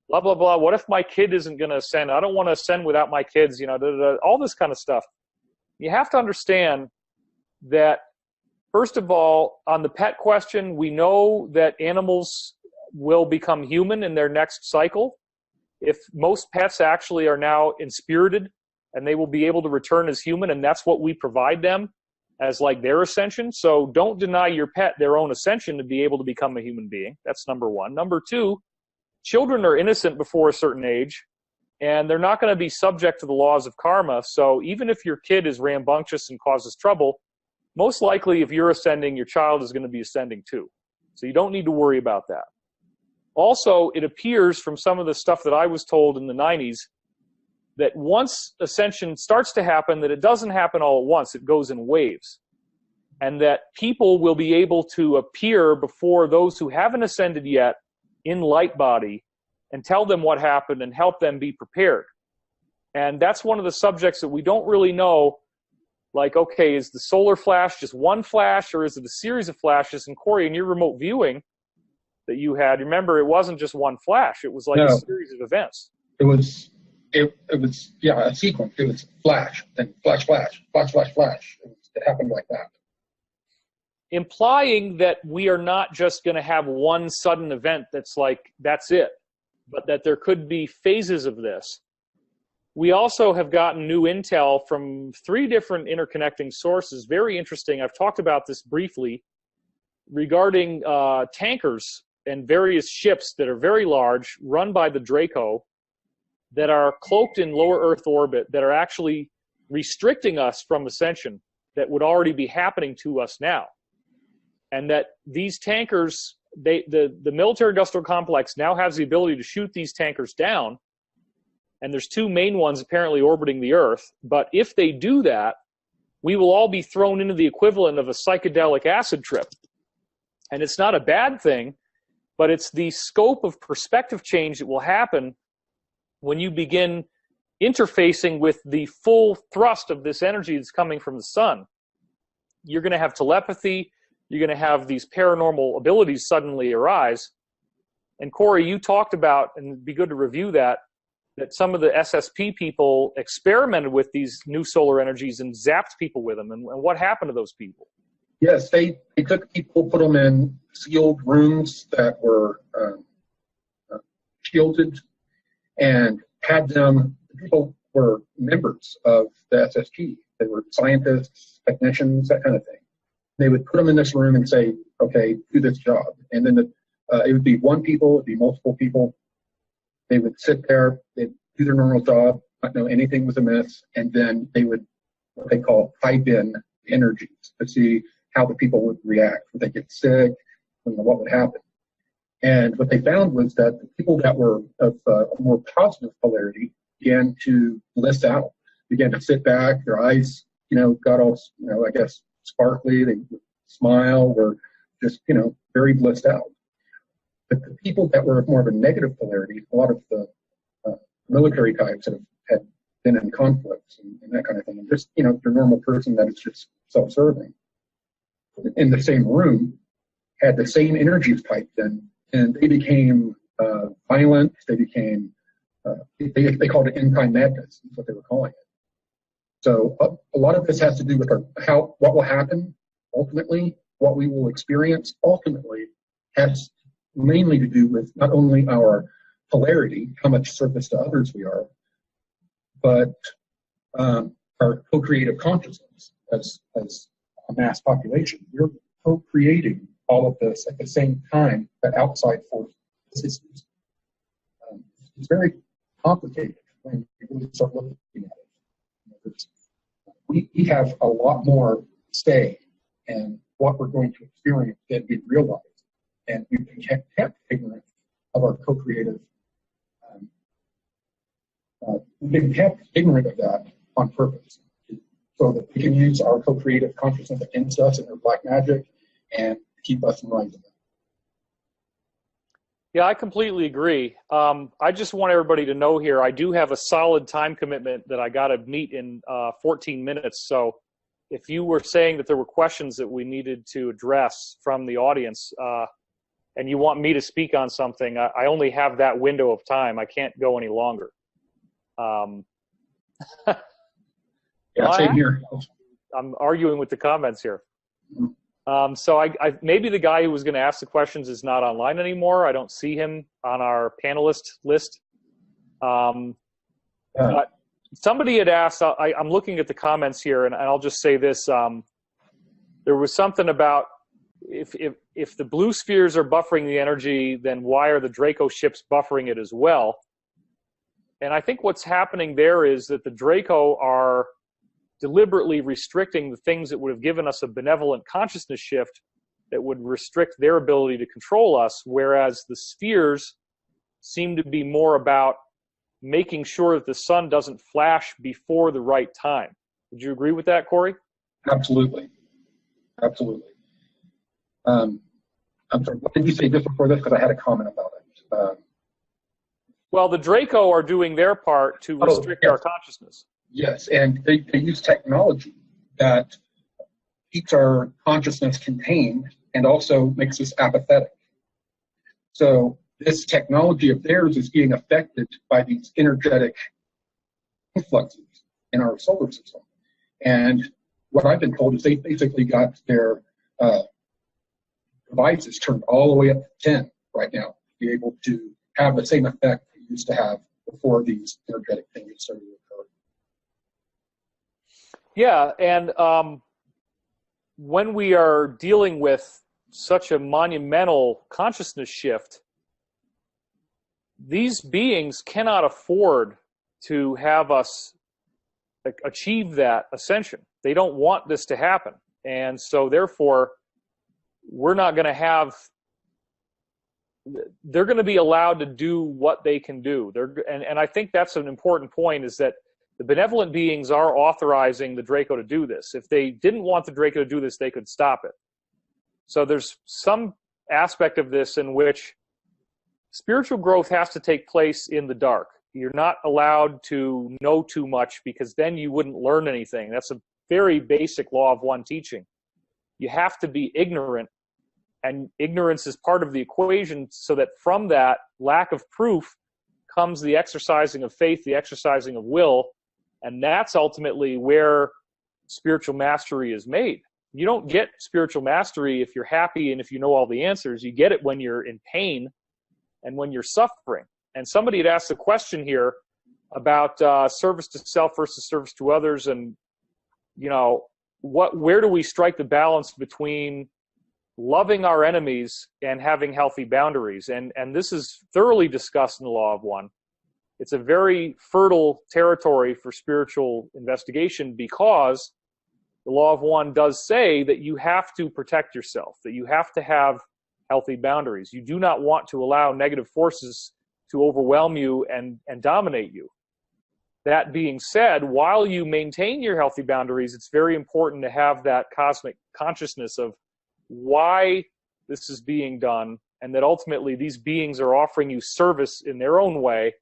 Blah, blah, blah. What if my kid isn't going to ascend? I don't want to ascend without my kids, all this kind of stuff. You have to understand that, first of all, on the pet question, we know that animals will become human in their next cycle. If most pets actually are now inspirited, and they will be able to return as human, and that's what we provide them as like their ascension. So don't deny your pet their own ascension to be able to become a human being. That's number one. Number two, children are innocent before a certain age, and they're not going to be subject to the laws of karma. So even if your kid is rambunctious and causes trouble, most likely if you're ascending, your child is going to be ascending too. So you don't need to worry about that. Also, it appears from some of the stuff that I was told in the 90s that once ascension starts to happen, that it doesn't happen all at once. It goes in waves. And that people will be able to appear before those who haven't ascended yet in light body and tell them what happened and help them be prepared. And that's one of the subjects that we don't really know. Like, okay, is the solar flash just one flash, or is it a series of flashes? And Corey, in your remote viewing that you had, remember, it wasn't just one flash. It was like a series of events. It was a sequence. It was flash, then flash, flash, flash, flash, flash. It happened like that. Implying that we are not just going to have one sudden event that's like, that's it, but that there could be phases of this. we also have gotten new intel from 3 different interconnecting sources. Very interesting. I've talked about this briefly regarding tankers and various ships that are very large, run by the Draco, that are cloaked in lower Earth orbit, that are actually restricting us from ascension, that would already be happening to us now. And that these tankers, the military-industrial complex now has the ability to shoot these tankers down. And there's 2 main ones apparently orbiting the Earth. But if they do that, we will all be thrown into the equivalent of a psychedelic acid trip. And it's not a bad thing, but it's the scope of perspective change that will happen when you begin interfacing with the full thrust of this energy that's coming from the sun. You're going to have telepathy. You're going to have these paranormal abilities suddenly arise. And Corey, you talked about, and it'd be good to review that some of the SSP people experimented with these new solar energies and zapped people with them. And what happened to those people? Yes, they took people, put them in sealed rooms that were shielded, and had them. People were members of the SSP. They were scientists, technicians, that kind of thing. They would put them in this room and say, okay, do this job. And then it would be 1 people, it would be multiple people. They would sit there, they'd do their normal job, not know anything was amiss, and then they would, what they call, pipe in energies to see how the people would react. Would they get sick? What would happen? And what they found was that the people that were of a more positive polarity began to bliss out, began to sit back, their eyes, got all, I guess, sparkly, they would smile, were just, very blissed out. But the people that were more of a negative polarity, a lot of the military types had been in conflicts and that kind of thing, and just, your normal person that is just self-serving, in the same room, had the same energies piped in, and they became violent, they became, they called it end-time madness, is what they were calling it. So a lot of this has to do with what will happen ultimately, what we will experience ultimately has mainly to do with not only our polarity, how much service to others we are, but our co-creative consciousness as a mass population. We're co-creating all of this at the same time that outside forces. It's very complicated when you really start looking at it. We have a lot more say in what we're going to experience than we realize. And we've been kept ignorant of our co-creative. We've been kept ignorant of that on purpose, so that we can use our co-creative consciousness against us and their black magic and keep us in line. Yeah, I completely agree. I just want everybody to know here, I do have a solid time commitment that I got to meet in 14 minutes. So if you were saying that there were questions that we needed to address from the audience, and you want me to speak on something, I only have that window of time. I can't go any longer. Yeah, same here. I'm arguing with the comments here. So I maybe the guy who was going to ask the questions is not online anymore. I don't see him on our panelist list. But somebody had asked, I'm looking at the comments here, and I'll just say this. There was something about if the blue spheres are buffering the energy, then why are the Draco ships buffering it as well? And I think what's happening there is that the Draco are deliberately restricting the things that would have given us a benevolent consciousness shift that would restrict their ability to control us, whereas the spheres seem to be more about making sure that the sun doesn't flash before the right time. Would you agree with that, Corey? Absolutely. Absolutely. I'm sorry, what did you say just before this? Because I had a comment about it. Well, the Draco are doing their part to restrict our consciousness. Yes, and they use technology that keeps our consciousness contained and also makes us apathetic. So this technology of theirs is being affected by these energetic influxes in our solar system. And what I've been told is they basically got their devices turned all the way up to 10 right now to be able to have the same effect they used to have before these energetic things started to occur. Yeah, and when we are dealing with such a monumental consciousness shift, these beings cannot afford to have us achieve that ascension. They don't want this to happen. And so therefore, we're not going to have, they're going to be allowed to do what they can do. And I think that's an important point, is that the benevolent beings are authorizing the Draco to do this. If they didn't want the Draco to do this, they could stop it. So there's some aspect of this in which spiritual growth has to take place in the dark. You're not allowed to know too much, because then you wouldn't learn anything. That's a very basic law of one teaching. You have to be ignorant, and ignorance is part of the equation, so that from that lack of proof comes the exercising of faith, the exercising of will, and that's ultimately where spiritual mastery is made. You don't get spiritual mastery if you're happy and if you know all the answers. You get it when you're in pain and when you're suffering. And somebody had asked a question here about service to self versus service to others, and where do we strike the balance between loving our enemies and having healthy boundaries? And this is thoroughly discussed in the Law of One. It's a very fertile territory for spiritual investigation, because the Law of One does say that you have to protect yourself, that you have to have healthy boundaries. You do not want to allow negative forces to overwhelm you and dominate you. That being said, while you maintain your healthy boundaries, it's very important to have that cosmic consciousness of why this is being done, and that ultimately these beings are offering you service in their own way,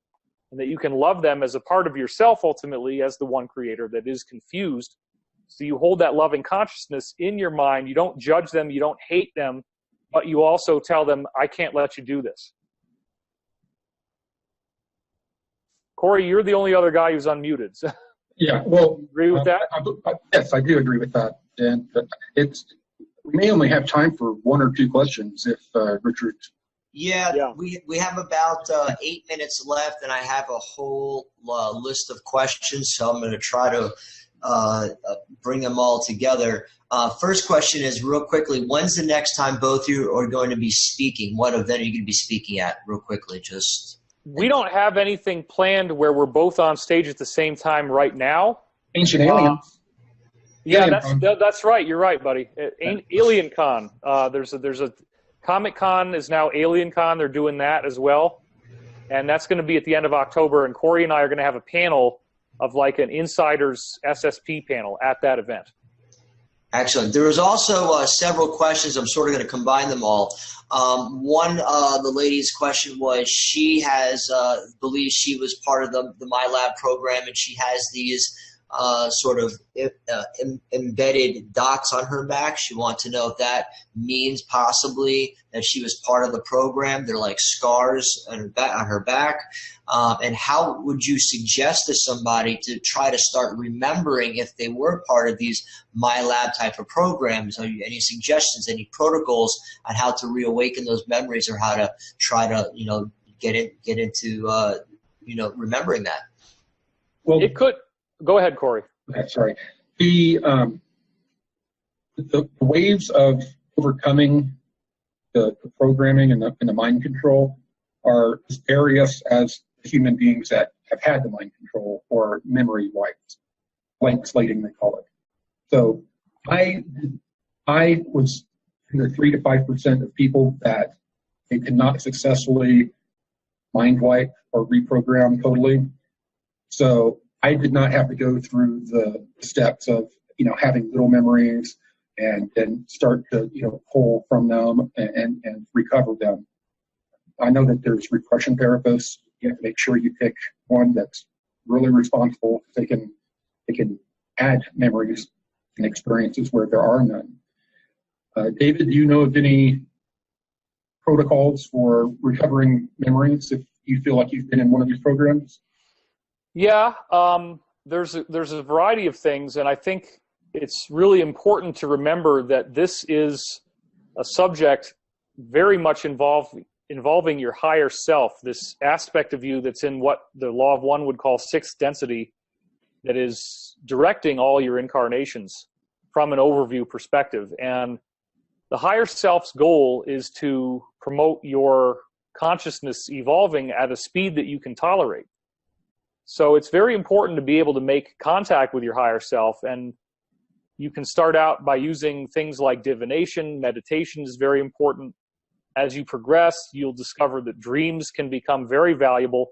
and that you can love them as a part of yourself, ultimately, as the one creator that is confused. So you hold that loving consciousness in your mind. You don't judge them. You don't hate them, but you also tell them, I can't let you do this. Corey, you're the only other guy who's unmuted. So Yeah, well, agree with that? Yes, I do agree with that. And we may only have time for one or two questions if Richard. Yeah. We have about 8 minutes left, and I have a whole list of questions, so I'm going to try to bring them all together. First question is, real quickly, when's the next time both of you are going to be speaking? What event are you going to be speaking at, real quickly? We don't have anything planned where we're both on stage at the same time right now. Ancient Aliens. Yeah, that's right. You're right, buddy. Alien Con. There's a Comic Con is now Alien Con. They're doing that as well, and that's going to be at the end of October. And Corey and I are going to have a panel of like an insiders SSP panel at that event. Excellent. There was also several questions. I'm sort of going to combine them all. One, the lady's question was, she believes she was part of the MyLab program, and she has these sort of embedded dots on her back. She wants to know if that means possibly that she was part of the program. They're like scars on her back. And how would you suggest to somebody to try to start remembering if they were part of these MyLab type of programs? Any suggestions, any protocols on how to reawaken those memories, or how to try to, get into remembering that? Well, it could. Go ahead, Corey. Okay, sorry. The waves of overcoming the programming and the mind control are as various as human beings that have had the mind control, or memory wipes, blank slating they call it. So I was in the 3 to 5% of people that they could not successfully mind wipe or reprogram totally. So I did not have to go through the steps of, having little memories and then start to, pull from them and recover them. I know that there's regression therapists. You have to make sure you pick one that's really responsible. They can add memories and experiences where there are none. David, do you know of any protocols for recovering memories if you feel like you've been in one of these programs? Yeah, there's a variety of things, and I think it's really important to remember that this is a subject very much involving your higher self, this aspect of you that's in what the Law of One would call sixth density. that is directing all your incarnations from an overview perspective. And the higher self's goal is to promote your consciousness evolving at a speed that you can tolerate. So it's very important to be able to make contact with your higher self, and you can start out by using things like divination. Meditation is very important. As you progress, you'll discover that dreams can become very valuable,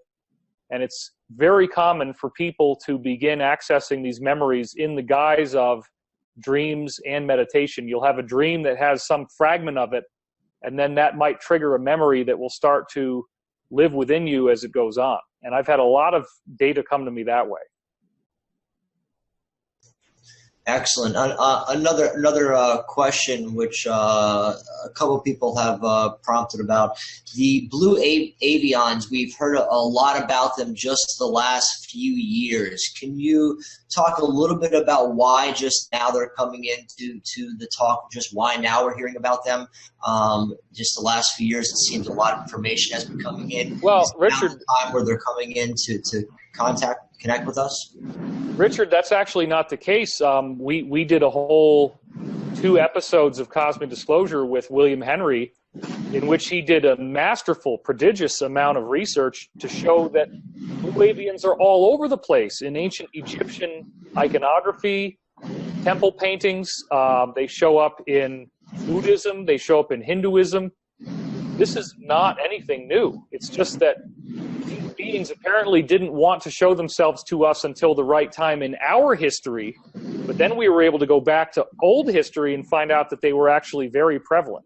and it's very common for people to begin accessing these memories in the guise of dreams and meditation. You'll have a dream that has some fragment of it, and then that might trigger a memory that will start to live within you as it goes on. And I've had a lot of data come to me that way. Excellent. Another question, which a couple people have prompted about. The blue avions, we've heard a lot about them just the last few years. Can you talk a little bit about why just now they're coming into the talk, just why now we're hearing about them? Just the last few years, it seems a lot of information has been coming in. Well, Is Richard, now the time where they're coming in to connect with us? Richard, that's actually not the case. We did a whole 2 episodes of Cosmic Disclosure with William Henry, in which he did a masterful, prodigious amount of research to show that blue avians are all over the place in ancient Egyptian iconography, temple paintings. They show up in Buddhism. They show up in Hinduism. This is not anything new. It's just that these beings apparently didn't want to show themselves to us until the right time in our history, but then we were able to go back to old history and find out that they were actually very prevalent.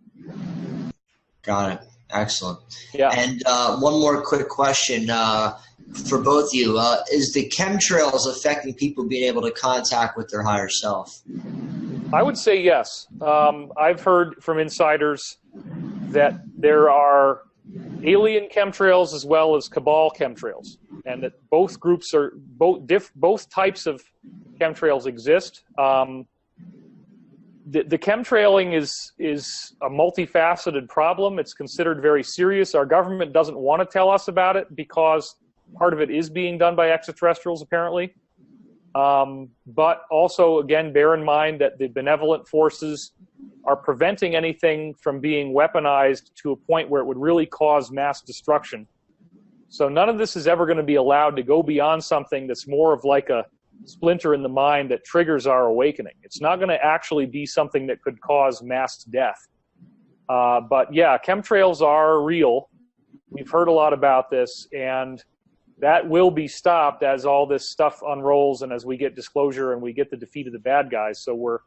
Got it. Excellent. Yeah. And one more quick question for both of you. Is the chemtrails affecting people being able to contact with their higher self? I would say yes. I've heard from insiders that there are alien chemtrails as well as cabal chemtrails, and that both groups are both types of chemtrails exist. The chemtrailing is a multifaceted problem. It's considered very serious. Our government doesn't want to tell us about it because part of it is being done by extraterrestrials, apparently. But also, again, bear in mind that the benevolent forces are preventing anything from being weaponized to a point where it would really cause mass destruction. So none of this is ever going to be allowed to go beyond something that's more of like a splinter in the mind that triggers our awakening. It's not going to actually be something that could cause mass death. But yeah, chemtrails are real. We've heard a lot about this, and that will be stopped as all this stuff unrolls and as we get disclosure and we get the defeat of the bad guys. So we're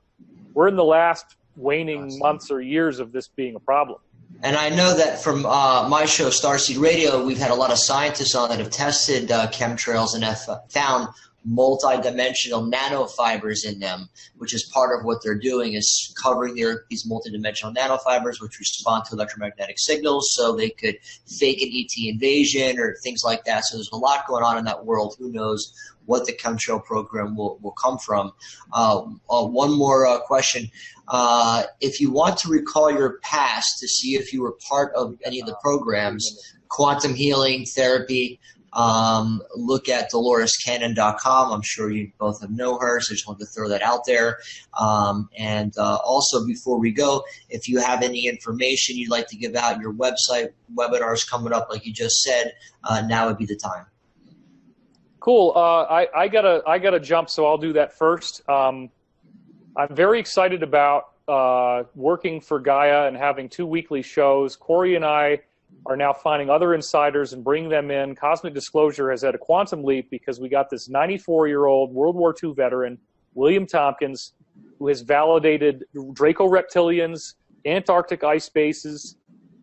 in the last waning months or years of this being a problem. And I know that from my show, Starseed Radio, we've had a lot of scientists on that have tested chemtrails and have found multi-dimensional nanofibers in them, which is part of what they're doing is covering the Earth, these multi-dimensional nanofibers, which respond to electromagnetic signals, so they could fake an ET invasion or things like that. So there's a lot going on in that world. Who knows what the chemtrail program will come from. One more question. If you want to recall your past to see if you were part of any of the programs, quantum healing, therapy, look at DoloresCannon.com. I'm sure you both have know her, so I just wanted to throw that out there. And also, before we go, if you have any information you'd like to give out, your website, webinars coming up, like you just said, now would be the time. Cool. I gotta jump, so I'll do that first. I'm very excited about working for Gaia and having 2 weekly shows. Corey and I are now finding other insiders and bringing them in. Cosmic Disclosure has had a quantum leap because we got this 94-year-old World War II veteran, William Tompkins, who has validated Draco reptilians, Antarctic ice bases,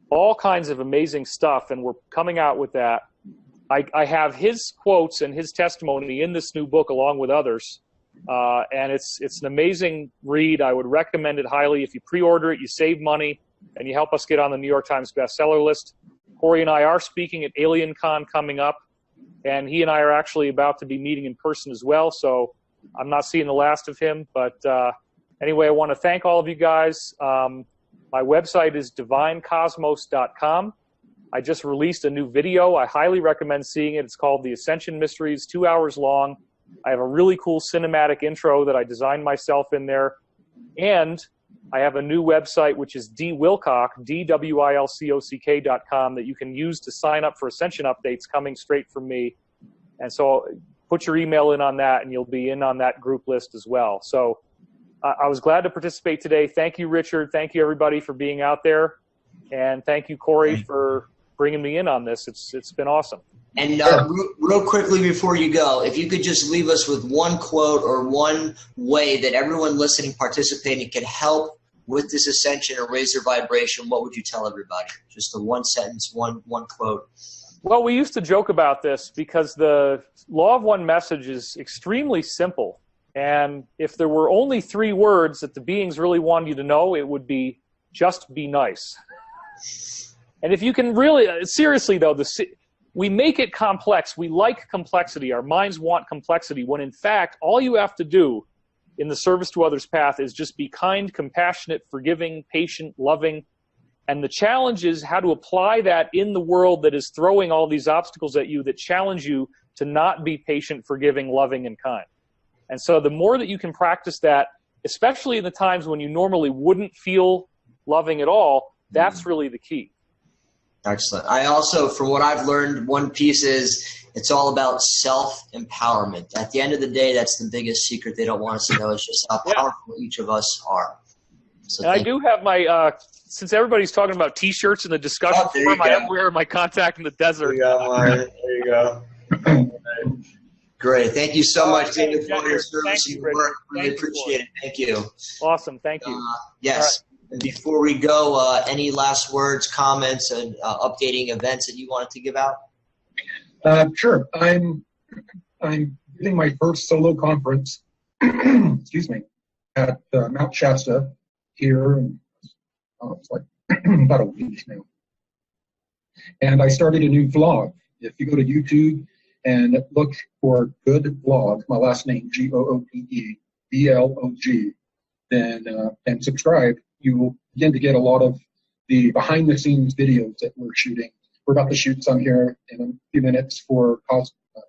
all kinds of amazing stuff, and we're coming out with that. I have his quotes and his testimony in this new book along with others, and it's an amazing read. I would recommend it highly. If you pre-order it, you save money, and you help us get on the New York Times bestseller list. Corey and I are speaking at Alien Con coming up, and he and I are actually about to be meeting in person as well, so I'm not seeing the last of him. But anyway, I want to thank all of you guys. My website is divinecosmos.com. I just released a new video. I highly recommend seeing it. It's called The Ascension Mysteries, 2 hours long. I have a really cool cinematic intro that I designed myself in there. And I have a new website, which is Wilcock, DWILCOCK.com, that you can use to sign up for Ascension updates coming straight from me. And so put your email in on that, and you'll be in on that group list as well. So I was glad to participate today. Thank you, Richard. Thank you, everybody, for being out there. And thank you, Corey, for bringing me in on this. It's been awesome. And real quickly before you go, if you could just leave us with one quote or one way that everyone listening, participating can help with this ascension or raise their vibration, what would you tell everybody? Just a one sentence, one quote. Well, we used to joke about this because the Law of One message is extremely simple. And if there were only 3 words that the beings really wanted you to know, it would be just be nice. And if you can really, seriously though, we make it complex. We like complexity. Our minds want complexity, when in fact, all you have to do in the service to others path is just be kind, compassionate, forgiving, patient, loving. And the challenge is how to apply that in the world that is throwing all these obstacles at you that challenge you to not be patient, forgiving, loving, and kind. And so the more that you can practice that, especially in the times when you normally wouldn't feel loving at all, that's really the key. Excellent. I also, from what I've learned, one piece is it's all about self-empowerment. At the end of the day, that's the biggest secret they don't want us to know, is just how powerful each of us are. So and I do have my, since everybody's talking about T-shirts in the discussion forum, I am wearing my Contact in the Desert. There you go. Great. Thank you so much, David, for your service and your work. Really appreciate it. Thank you. Awesome. Thank you. Yes. And before we go, any last words, comments, and updating events that you wanted to give out? Sure. I'm giving my first solo conference, excuse me, at Mount Shasta here. And, it's like about a week now. And I started a new vlog. If you go to YouTube and look for Goode Vlog, my last name, GOODE, then and subscribe, you will begin to get a lot of the behind-the-scenes videos that we're shooting. We're about to shoot some here in a few minutes for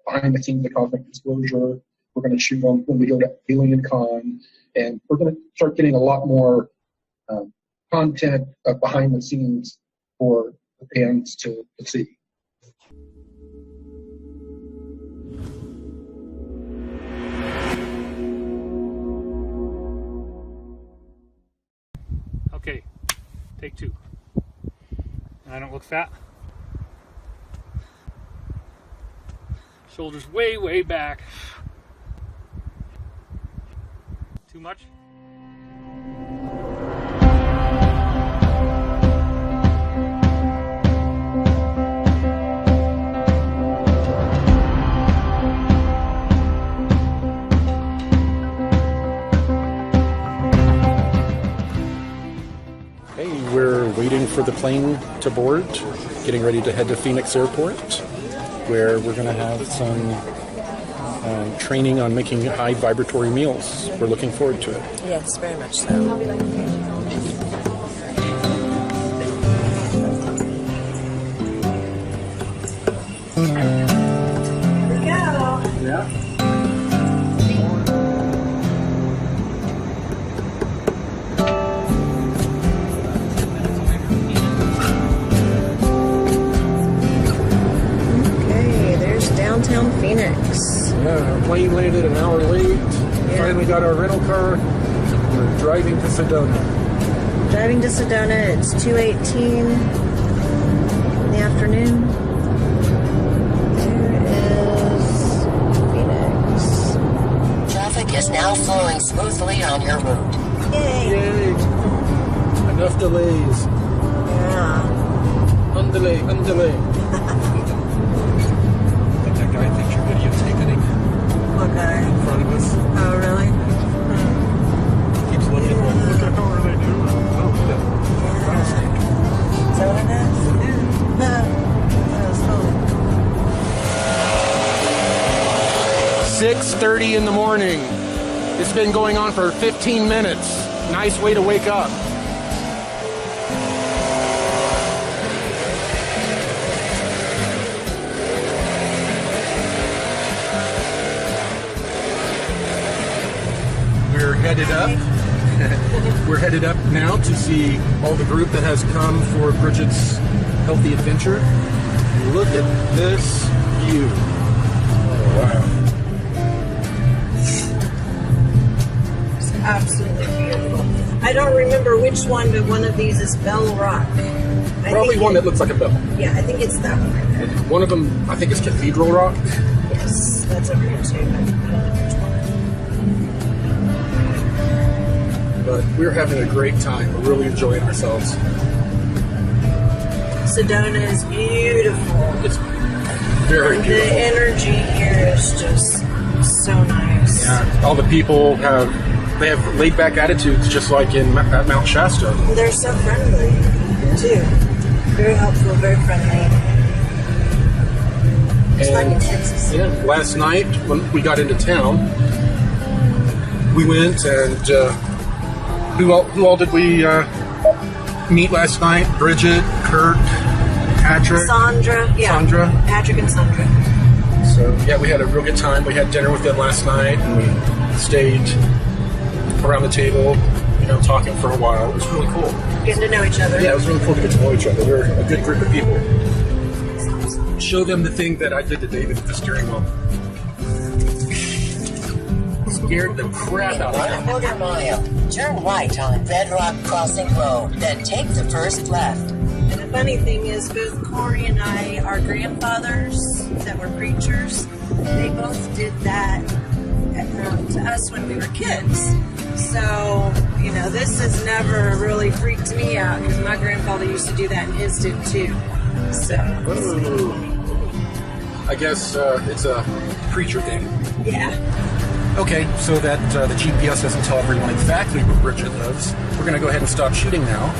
behind the scenes of Cosmic Disclosure. We're going to shoot them when we go to Alien Con, and we're going to start getting a lot more content behind the scenes for the fans to see. Okay, take 2. I don't look fat. Shoulders way, way back. Too much? We're waiting for the plane to board, getting ready to head to Phoenix Airport, where we're going to have some training on making high vibratory meals. We're looking forward to it. Yes, very much so. Plane landed an hour late. Finally got our rental car. We're driving to Sedona. Driving to Sedona. It's 2:18 in the afternoon. There is Phoenix. Traffic is now flowing smoothly on your route. Yay! Enough delays. Yeah. Undelay. That guy thinks you're videotaping. Okay. In front of us. Oh, really? Keeps looking like, look at how are they doing? Oh, yeah. Is that what it is? Yeah. That was cool. 6:30 in the morning. It's been going on for 15 minutes. Nice way to wake up. we're headed up. We're headed up now to see all the group that has come for Bridget's Healthy Adventure. Look at this view. Oh, wow. It's absolutely beautiful. I don't remember which one, but one of these is Bell Rock. Probably one that looks like a bell. Yeah, I think it's that one right there. One of them, I think, is Cathedral Rock. Yes, that's over here too. I don't know which one. But we're having a great time. We're really enjoying ourselves. Sedona is beautiful. It's very beautiful. The energy here is just so nice. Yeah, all the people have laid back attitudes, just like at Mount Shasta. They're so friendly too. Very helpful, very friendly. It's like in Texas. Yeah, last night when we got into town, we went and who all did we meet last night? Bridget, Kurt, Patrick, Sandra. Patrick and Sandra. So yeah, we had a real good time. We had dinner with them last night, and we stayed around the table, talking for a while. It was really cool. Getting to know each other. Yeah, it was really cool to get to know each other. We're a good group of people. Show them the thing that I did to David with the steering wheel. Scared the crap out of him. 1/4 mile. Turn right on Bedrock Crossing Road, then take the first left. And the funny thing is, both Corey and I, our grandfathers that were preachers, they both did that to us when we were kids. So, this has never really freaked me out because my grandfather used to do that and his did too. So, I guess it's a preacher thing. yeah. Okay, so that the GPS doesn't tell everyone exactly where Bridget lives, we're going to go ahead and stop shooting now.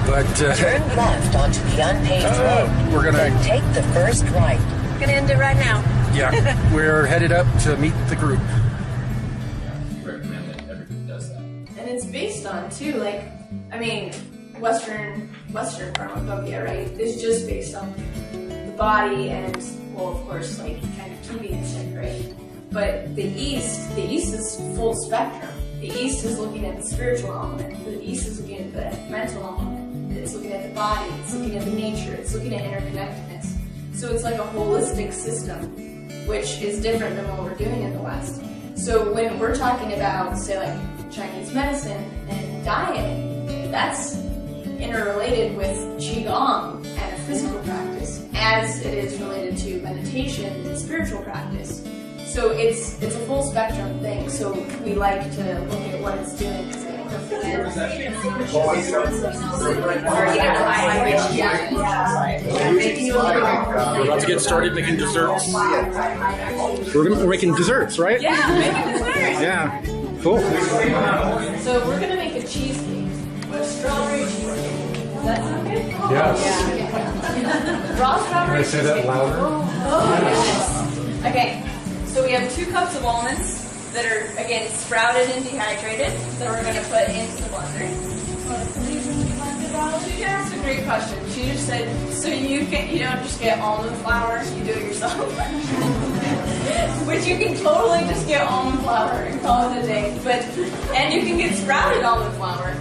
But Turn left onto the unpaved road. we're going Then to... take the first right. I'm going to end it right now. Yeah, we're headed up to meet the group. And it's based on too, Western pharmacopoeia, right? Is just based on the body and, well, of course, kind of keeping it sick, right? But the East is full spectrum. The East is looking at the spiritual element. The East is looking at the mental element. It's looking at the body. It's looking at the nature. It's looking at interconnectedness. So it's like a holistic system, which is different than what we're doing in the West. So when we're talking about, say, Chinese medicine and diet, that's interrelated with Qigong and a physical practice, as it is related to meditation and spiritual practice. So it's a full spectrum thing. So we like to look at what it's doing. We're about to get started making desserts. We're making desserts, right? Yeah, making desserts. Yeah, cool. So we're gonna make a cheesecake with strawberry cheesecake. Does that sound good? Yes. Yeah. Raw strawberry. Can I say that louder? Oh, yes. Okay, so we have 2 cups of almonds that are, again, sprouted and dehydrated that we're going to put into the blender. She asked a great question. She just said, so you don't just get almond flour, you do it yourself. Which you can totally just get almond flour and call it a day. And you can get sprouted almond flour.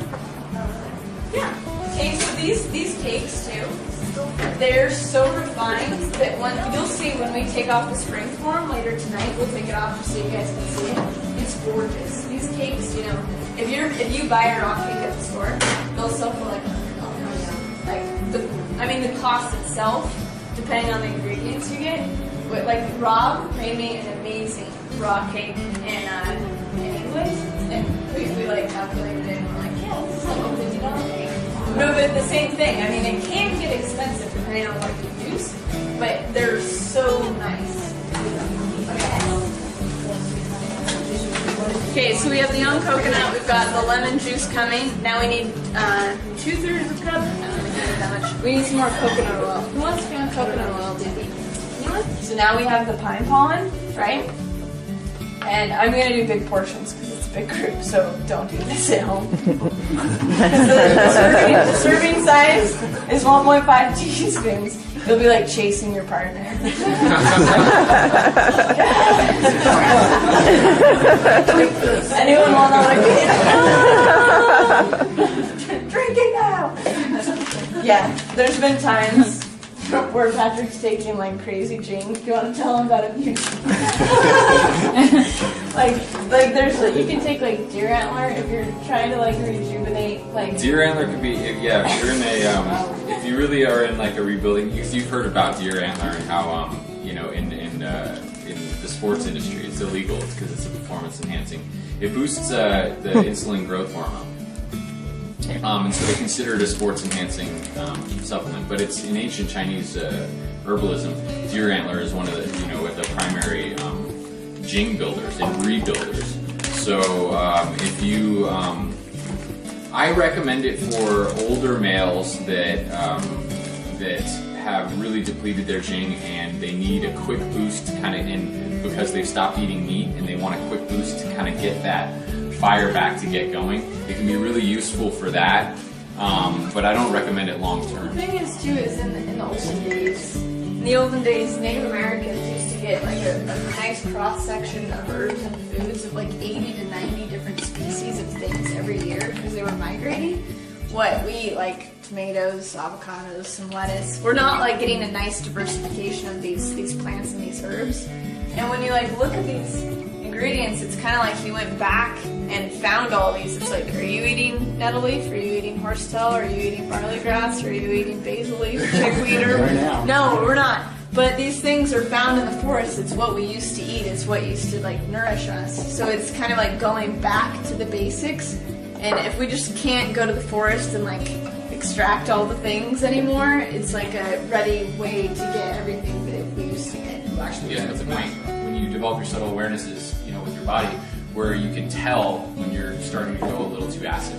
Yeah. Okay, so these cakes too, they're so refined that you'll see when we take off the spring form later tonight, we'll take it off just so you guys can see it. It's gorgeous. These cakes, if you buy a raw cake at the store, they'll sell for $100. The cost itself, depending on the ingredients you get, Rob made me an amazing raw cake in English, and we calculated it, and we're like, yeah, this is like a $50 cake. No, but the same thing. It can get expensive depending on what you use, but they're so nice. Okay, so we have the young coconut. We've got the lemon juice coming. Now we need 2/3 of a cup. I don't think we need that much. We need some more coconut oil. Who wants to get coconut oil, Dibby? So now we have the pine pollen, right? And I'm gonna do big portions because it's specific group, so don't do this at home. the serving size is 1.5 teaspoons. You'll be like chasing your partner. Anyone want to drink it now? Yeah, there's been times where Patrick's taking like crazy drinks. Do you want to tell him about it? like there's like you can take like deer antler if you're trying to like rejuvenate like deer antler could be if you're in a if you really are in like a rebuilding. You've heard about deer antler and how you know in the sports industry it's illegal because it's a performance enhancing. It boosts the insulin growth hormone. And so they consider it a sports-enhancing supplement, but it's in ancient Chinese herbalism. Deer antler is one of the the primary jing builders and rebuilders. So if you, I recommend it for older males that that have really depleted their jing and they need a quick boost to kind of because they've stopped eating meat and they want a quick boost to kind of get that fire back to get going. It can be really useful for that, but I don't recommend it long term. The thing is too is in the olden days, Native Americans used to get like a nice cross section of herbs and foods of like 80 to 90 different species of things every year because they were migrating. What we eat like tomatoes, avocados, some lettuce. We're not like getting a nice diversification of these plants and these herbs. And when you like look at these ingredients, it's kind of like he went back and found all these. It's like, are you eating nettle leaf? Are you eating horsetail? Are you eating barley grass? Are you eating basil leaf? Chickweed? No, we're not. But these things are found in the forest. It's what we used to eat. It's what used to like nourish us. So it's kind of like going back to the basics. And if we just can't go to the forest and like extract all the things anymore, it's like a ready way to get everything that we used to get. Actually, yeah, that's a point. When you develop your subtle awarenesses, with your body, where you can tell when you're starting to go a little too acid.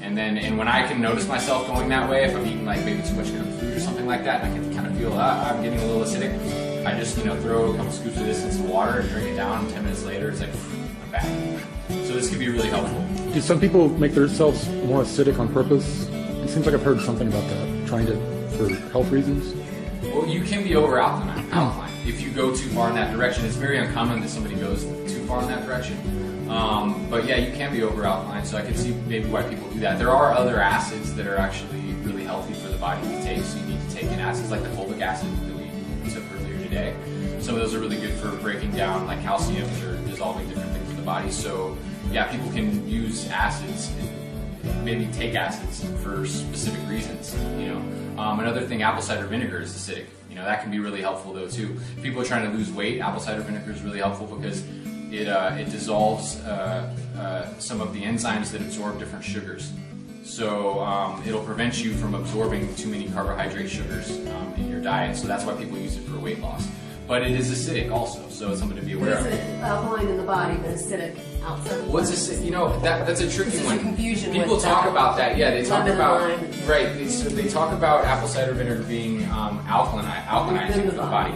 And when I can notice myself going that way, if I'm eating like maybe too much food or something like that, and I can kind of feel I'm getting a little acidic, I just throw a couple scoops of this in some water and drink it down, and 10 minutes later it's like, I'm back. So this could be really helpful. Do some people make themselves more acidic on purpose? It seems like I've heard something about that, trying to, for health reasons. Well, you can be over-alkaline. If you go too far in that direction. It's very uncommon that somebody goes too far in that direction. But yeah, you can be over-alkaline, so I can see maybe why people do that. There are other acids that are actually really healthy for the body to take, so you need to take in acids like the folic acid that we took earlier today. Some of those are really good for breaking down like calciums or dissolving different things in the body. So yeah, people can use acids and maybe take acids for specific reasons, Another thing, apple cider vinegar is acidic. That can be really helpful though too. If people are trying to lose weight, apple cider vinegar is really helpful because it dissolves some of the enzymes that absorb different sugars. So it'll prevent you from absorbing too many carbohydrate sugars in your diet. So that's why people use it for weight loss. But it is acidic also, so it's something to be aware of. It's alkaline in the body, but acidic outside. What's acidic? That's a tricky one. There's a confusion. People talk about that. Yeah, they talk about right. They talk about apple cider vinegar being alkalinizing for the body.